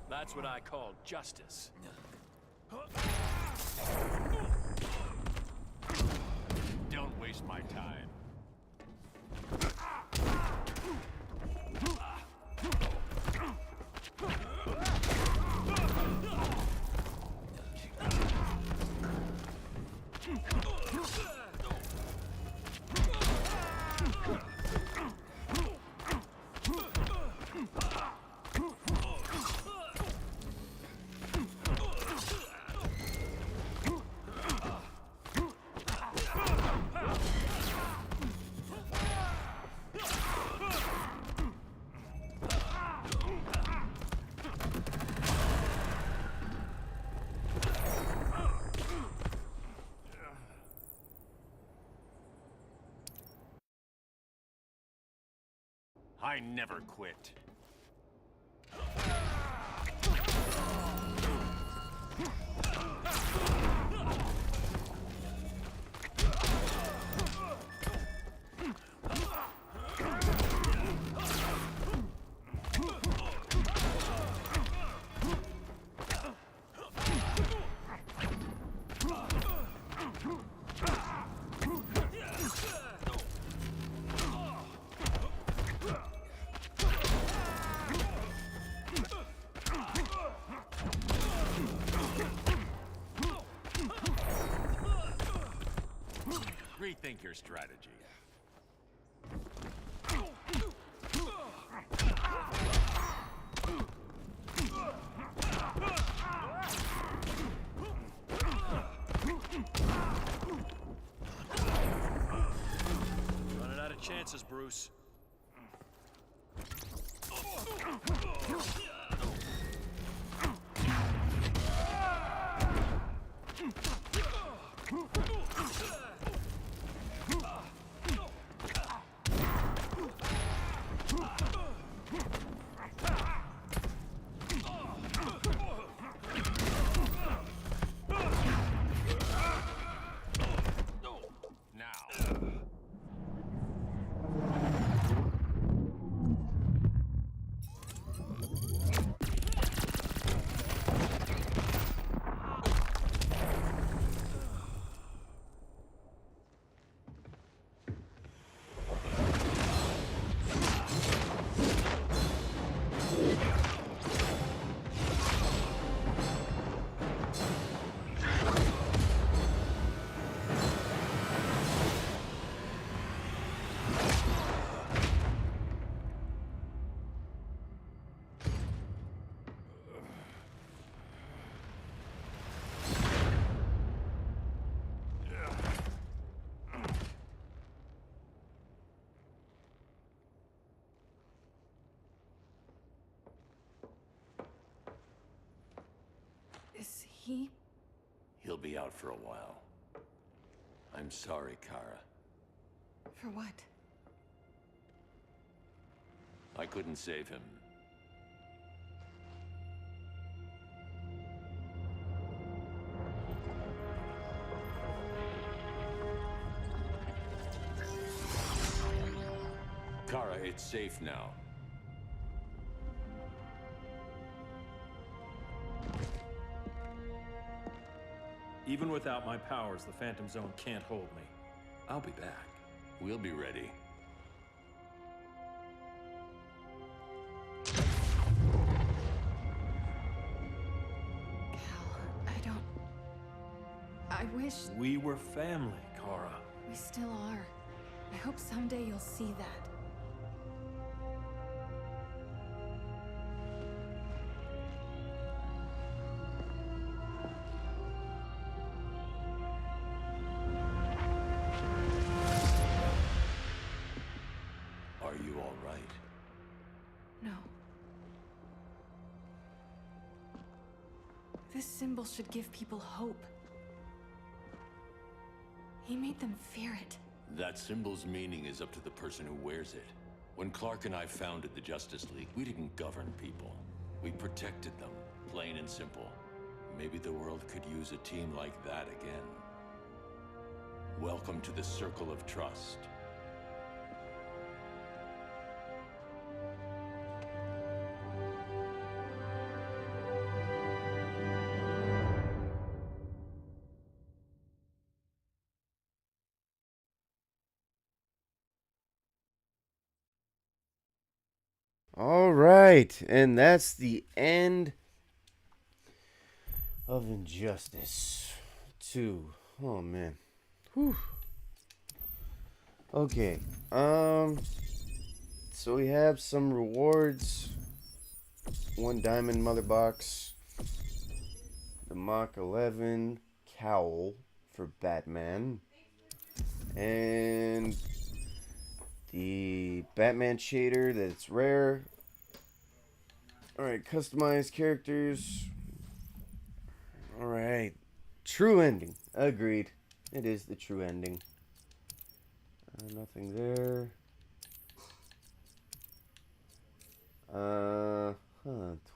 That's what I call justice. Don't waste my time. I never quit. rethink your strategy. Running out of chances, Bruce. Is he? He'll be out for a while. I'm sorry, Kara. For what? I couldn't save him. Kara, it's safe now. Even without my powers, the Phantom Zone can't hold me. I'll be back. We'll be ready. I wish We were family, Kara. we still are. I hope someday you'll see that. Are you all right? No. This symbol should give people hope. He made them fear it. That symbol's meaning is up to the person who wears it. When Clark and I founded the Justice League, we didn't govern people. We protected them, plain and simple. Maybe the world could use a team like that again. Welcome to the Circle of Trust. All right, and that's the end of Injustice 2. Oh man. Whew. Okay. So we have some rewards. 1 diamond mother box. The Mach 11 cowl for Batman. And the Batman shader that's rare. Alright, customized characters. Alright. True ending. Agreed. It is the true ending. Nothing there.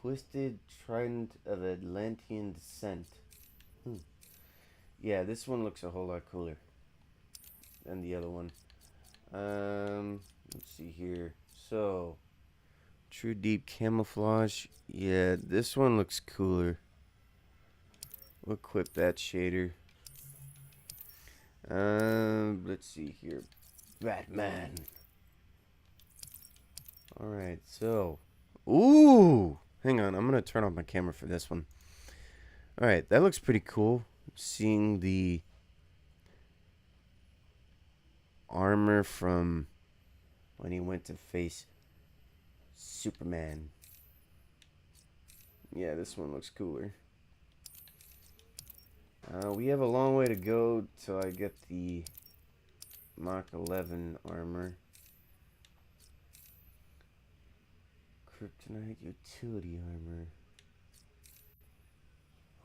Twisted Trident of Atlantean Descent. Yeah, this one looks a whole lot cooler than the other one. Let's see here. So, True Deep Camouflage. Yeah, this one looks cooler. We'll equip that shader. Let's see here. Batman. Alright, so. Ooh! Hang on, I'm going to turn off my camera for this one. Alright, that looks pretty cool. Seeing the armor from when he went to face Superman. Yeah, this one looks cooler. We have a long way to go till I get the Mach 11 armor. Kryptonite utility armor.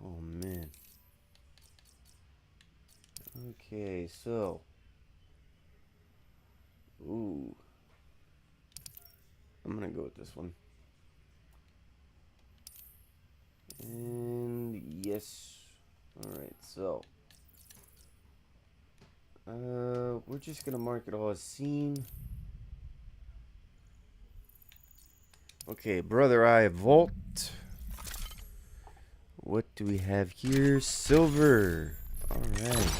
Oh man. Okay, so. Ooh. I'm gonna go with this one. And yes. Alright, so. We're just gonna mark it all as seen. Okay, Brother Eye Vault. What do we have here? Silver. Alright.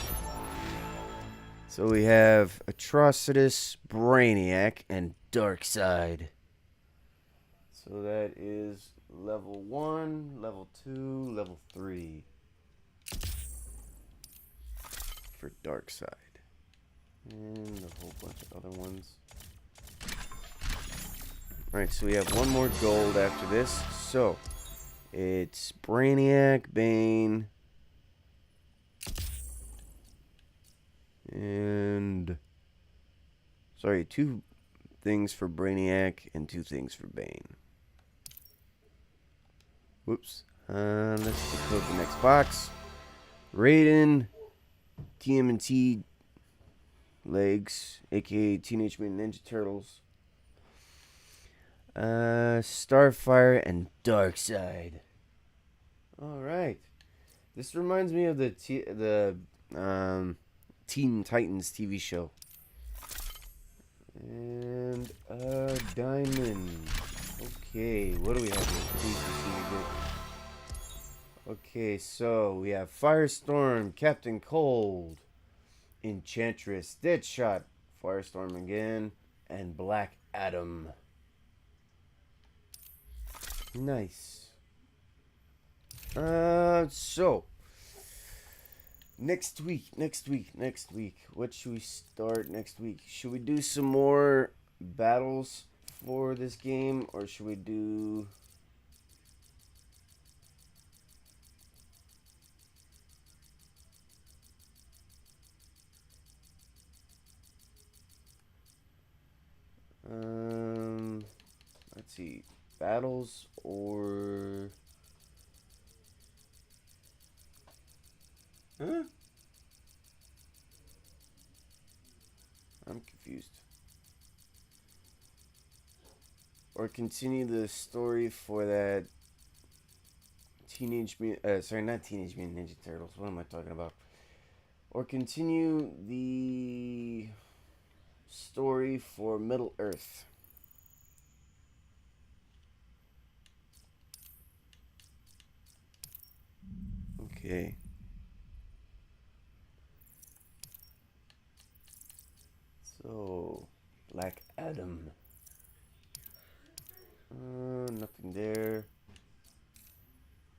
So we have Atrocitus, Brainiac, and Darkseid. So that is level 1, level 2, level 3 for Darkseid. And a whole bunch of other ones. Alright, so we have one more gold after this. So, it's Brainiac, Bane, and... Sorry, 2 things for Brainiac and 2 things for Bane. Whoops. Let's decode the next box. Raiden, TMNT legs, aka Teenage Mutant Ninja Turtles. Starfire and Darkseid. Alright. This reminds me of the Teen Titans TV show. And diamond. Okay, what do we have here? Please be good. Okay, so we have Firestorm, Captain Cold, Enchantress, Deadshot, Firestorm again, and Black Adam. Nice. So next week. What should we start next week? Should we do some more battles for this game, or should we do... let's see, battles or... Huh? I'm confused. Or continue the story for that Teenage Mutant... sorry, not Teenage Mutant Ninja Turtles. What am I talking about? Or continue the story for Middle Earth. Okay. So, Black Adam. Nothing there.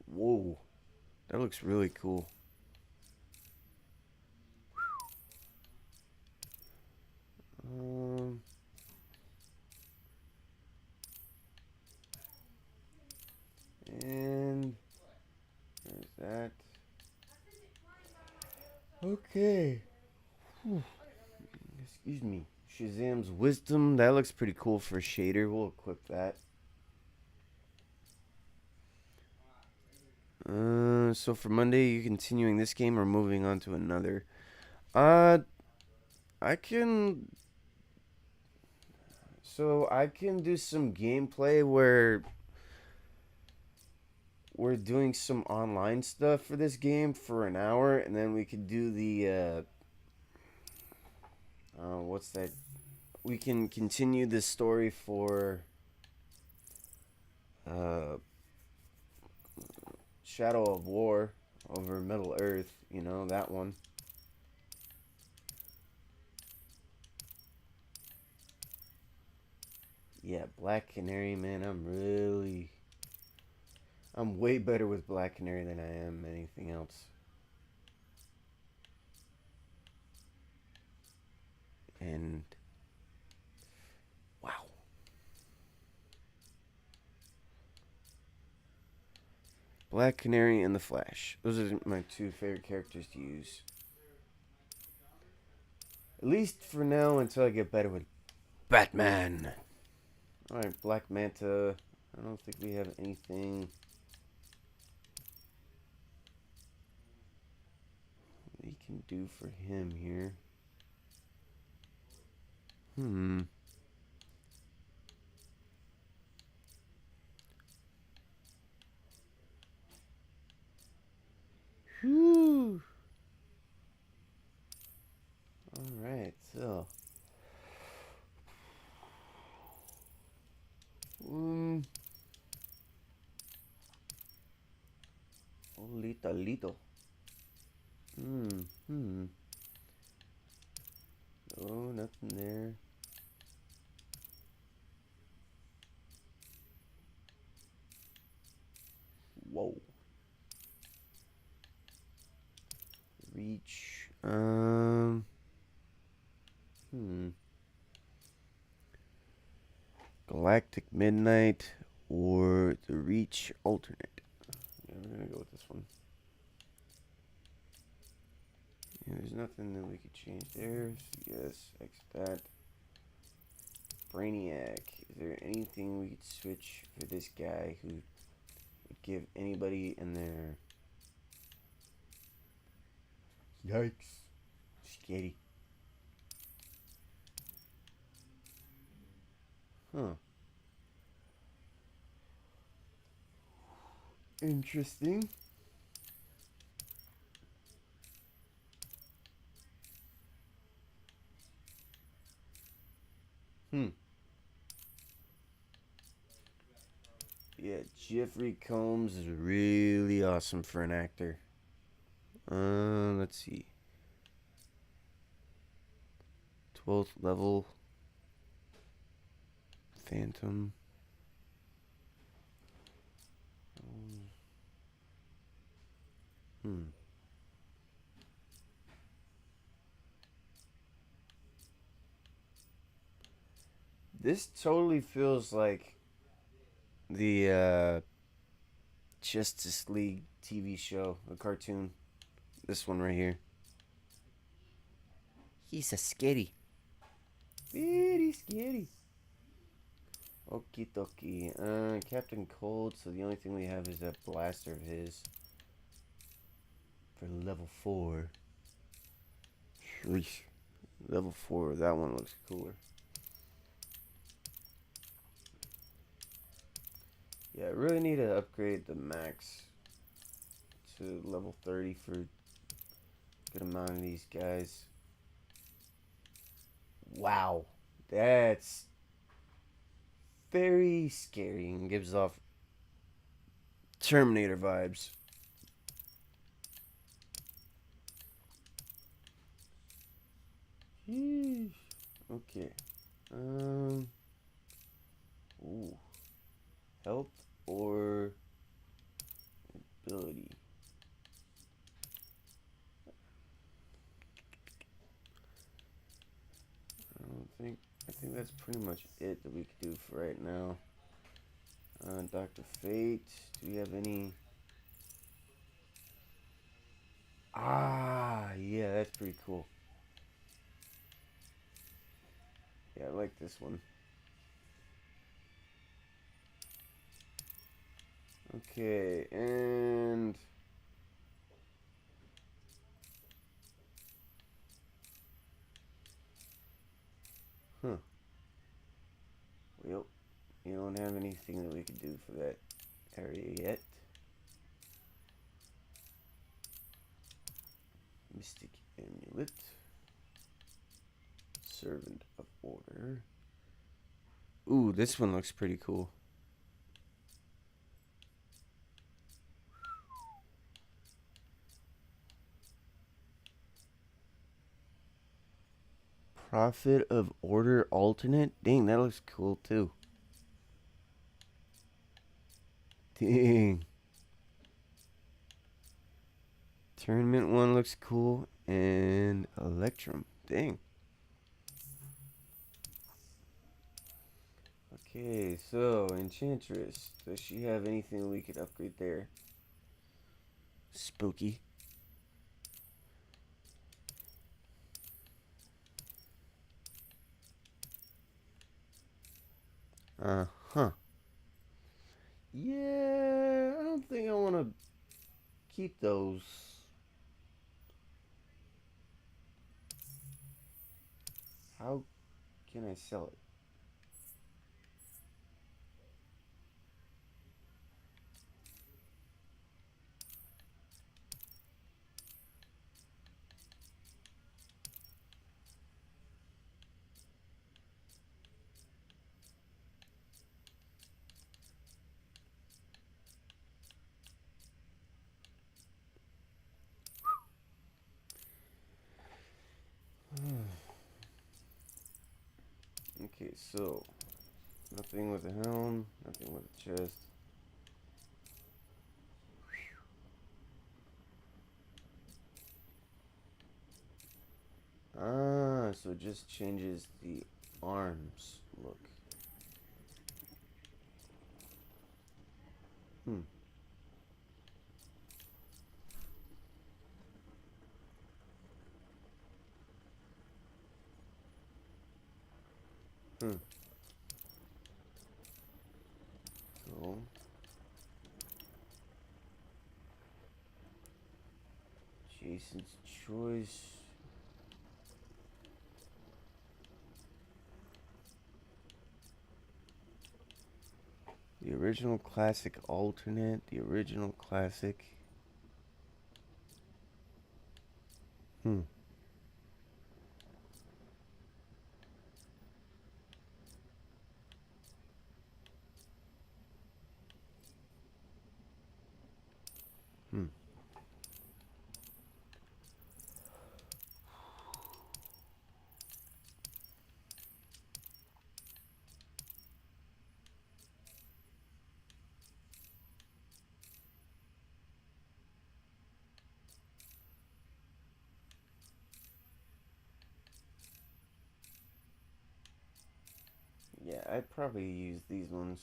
Whoa. That looks really cool. And there's that. Okay. Whew. Excuse me. Shazam's Wisdom. That looks pretty cool for a shader. We'll equip that. So for Monday, you continuing this game or moving on to another? I can... So I can do some gameplay where we're doing some online stuff for this game for an hour, and then we could do the what's that? We can continue the story for Shadow of War over Middle Earth, you know, that one. Yeah, Black Canary, man, I'm way better with Black Canary than I am anything else. And Black Canary and the Flash. Those are my two favorite characters to use. At least for now, until I get better with Batman. Alright, Black Manta. I don't think we have anything we can do for him here. Whew. Alright, so. Lito. Oh, nothing there. Whoa. Reach. Galactic Midnight or the Reach alternate. Yeah, we're gonna go with this one. Yeah, there's nothing that we could change there. So yes, X that. Brainiac. Is there anything we could switch for this guy who would give anybody in there? Yikes. Scary. Huh. Interesting. Yeah, Jeffrey Combs is really awesome for an actor. Let's see. 12th level. Phantom. This totally feels like the Justice League TV show, a cartoon. This one right here. He's a scary. Very scary. Okie dokie. Captain Cold, so the only thing we have is that blaster of his. For level 4. Sheesh. Level 4, that one looks cooler. Yeah, I really need to upgrade the max to level 30 for a good amount of these guys. Wow, that's very scary and gives off Terminator vibes. Yeesh. Okay. Ooh. Health or ability? I think that's pretty much it that we could do for right now. Dr. Fate, do we have any? Ah, yeah, that's pretty cool. Yeah, I like this one. Okay, and well, you don't have anything that we could do for that area yet. Mystic Amulet. Servant of Order. Ooh, this one looks pretty cool. Prophet of Order alternate? Dang, that looks cool too. Dang. Tournament one looks cool. And Electrum. Dang. Okay, so Enchantress. Does she have anything we could upgrade there? Spooky. Uh-huh. Yeah, I don't think I want to keep those. How can I sell it? Okay, so nothing with a helm, nothing with a chest. Ah, so it just changes the arms look. Hmm. Hmm. Cool. Jason's choice. The original classic alternate. The original classic. Hmm. Hmm. Yeah, I'd probably use these ones.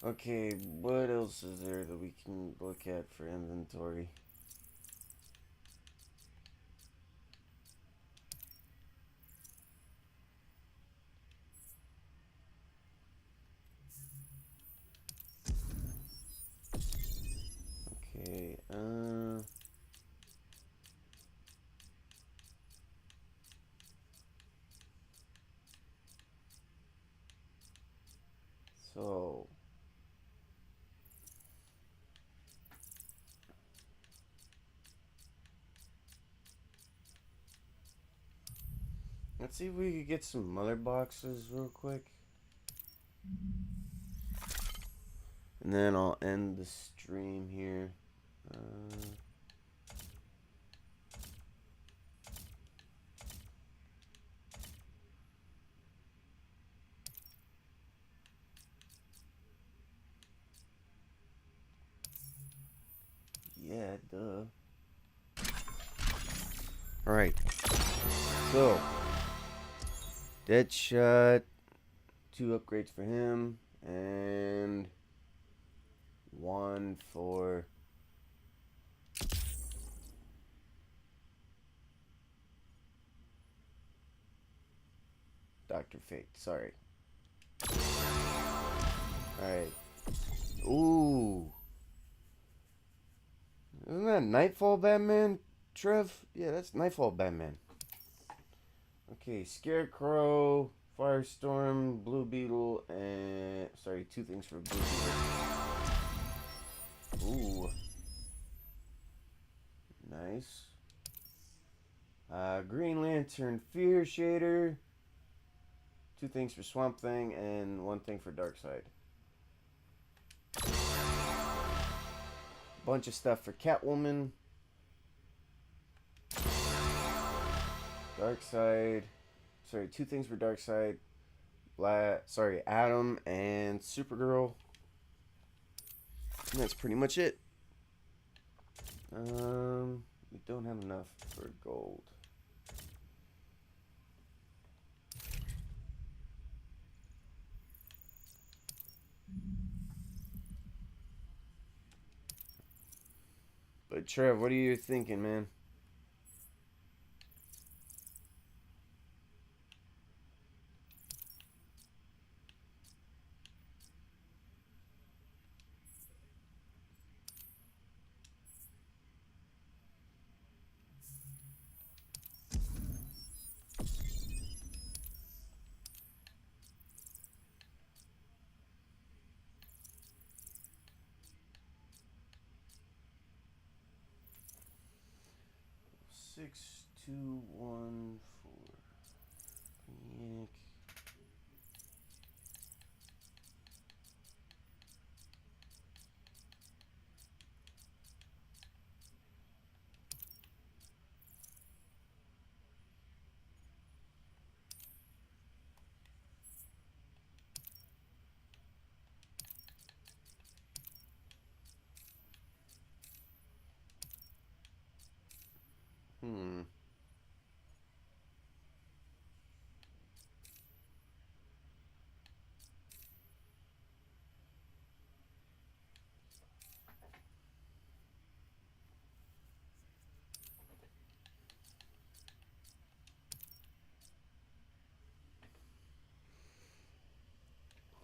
Okay, what else is there that we can look at for inventory? Okay, so let's see if we could get some mother boxes real quick. And then I'll end the stream here. Yeah, duh. Alright. So, Deadshot. 2 upgrades for him. And 1 for Dr. Fate. Sorry. Alright. Ooh. Isn't that Nightfall Batman, Trev? Yeah, that's Nightfall Batman. Okay, Scarecrow, Firestorm, Blue Beetle, and... Sorry, 2 things for Blue Beetle. Ooh. Nice. Green Lantern, Fear Shader. 2 things for Swamp Thing, and 1 thing for Darkseid. Bunch of stuff for Catwoman. Darkseid. Sorry, 2 things for Darkseid. Adam and Supergirl. And that's pretty much it. We don't have enough for gold. But Trev, what are you thinking, man? Six, two, one, four. Yank. Hmm.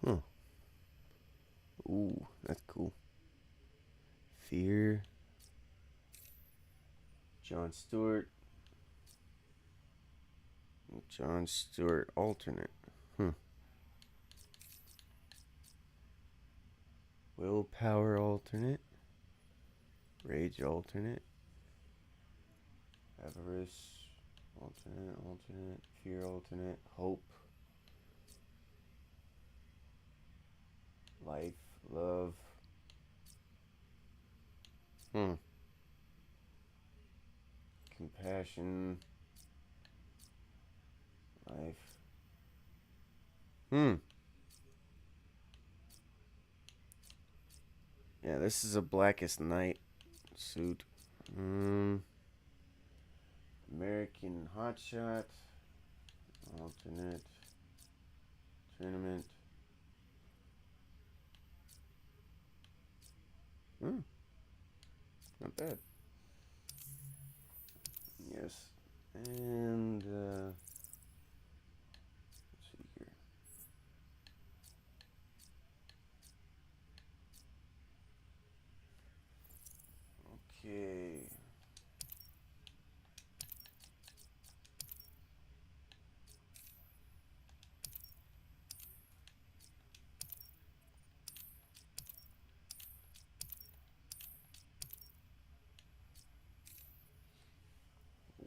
Huh. Ooh, that's cool. Fear. John Stewart. John Stewart alternate. Willpower alternate. Rage alternate. Avarice alternate. Fear alternate. Hope. Life. Love. Compassion. Life. Yeah, this is a Blackest Night suit. American Hotshot. Alternate. Tournament. Not bad. Yes. And, let's see here. Okay.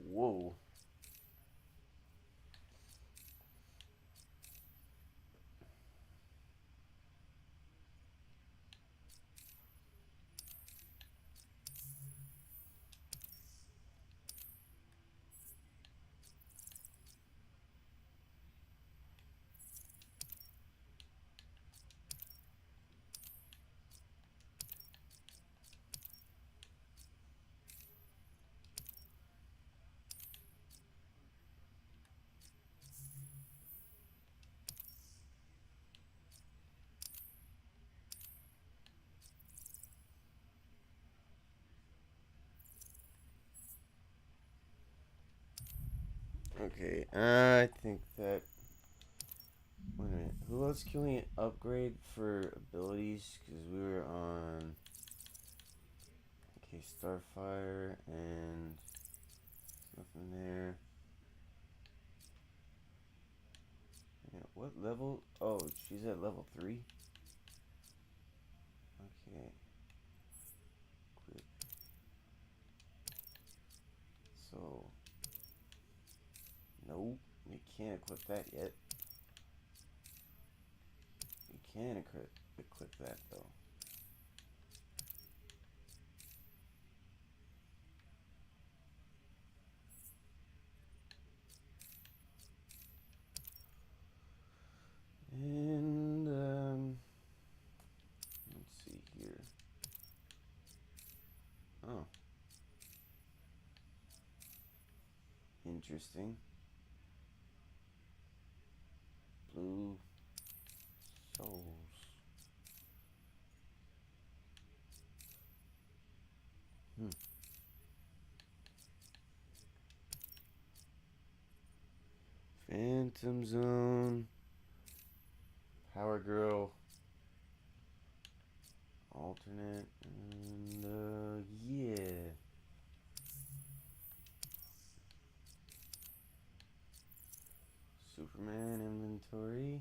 Whoa. Okay, I think that... Wait a minute. Who else can we upgrade for abilities? Because we were on... Okay, Starfire and... Nothing there. Yeah, what level? Oh, she's at level 3? Okay. Equip. So... Nope, we can't equip that yet. We can equip that though. And let's see here. Oh, interesting. Blue souls. Phantom Zone, Power Girl, alternate, and yeah. Superman inventory.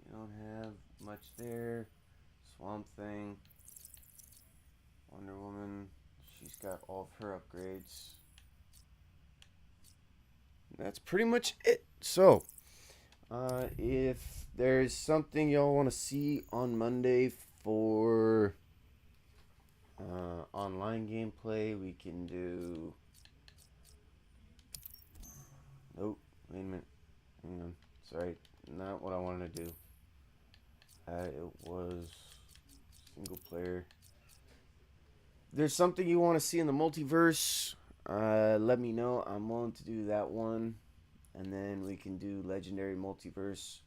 You don't have much there. Swamp Thing, Wonder Woman. She's got all of her upgrades. That's pretty much it. So, if there's something y'all want to see on Monday for online gameplay, we can do. Nope. Wait a minute. Hang on. Sorry. Not what I wanted to do. It was single player. If there's something you want to see in the multiverse, let me know. I'm willing to do that one. And then we can do Legendary Multiverse.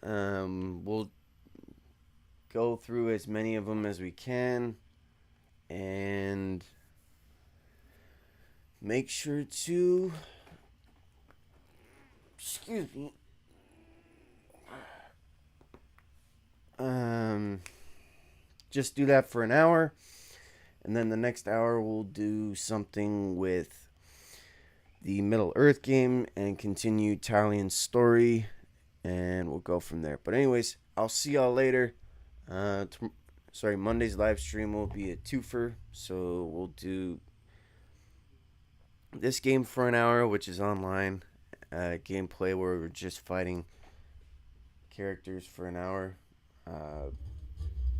We'll go through as many of them as we can. And make sure to... Excuse me. Just do that for an hour. And then the next hour we'll do something with the Middle Earth game and continue Talian's story, and we'll go from there. But anyways, I'll see y'all later. Monday's live stream will be a twofer, so we'll do this game for an hour, which is online gameplay where we're just fighting characters for an hour,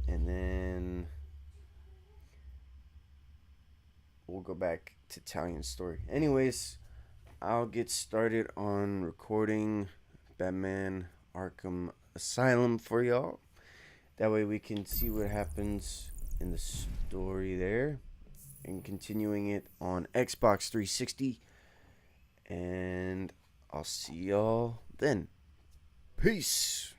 and then we'll go back to Talian's story. Anyways, I'll get started on recording Batman Arkham Asylum for y'all. That way we can see what happens in the story there. And continuing it on Xbox 360. And I'll see y'all then. Peace.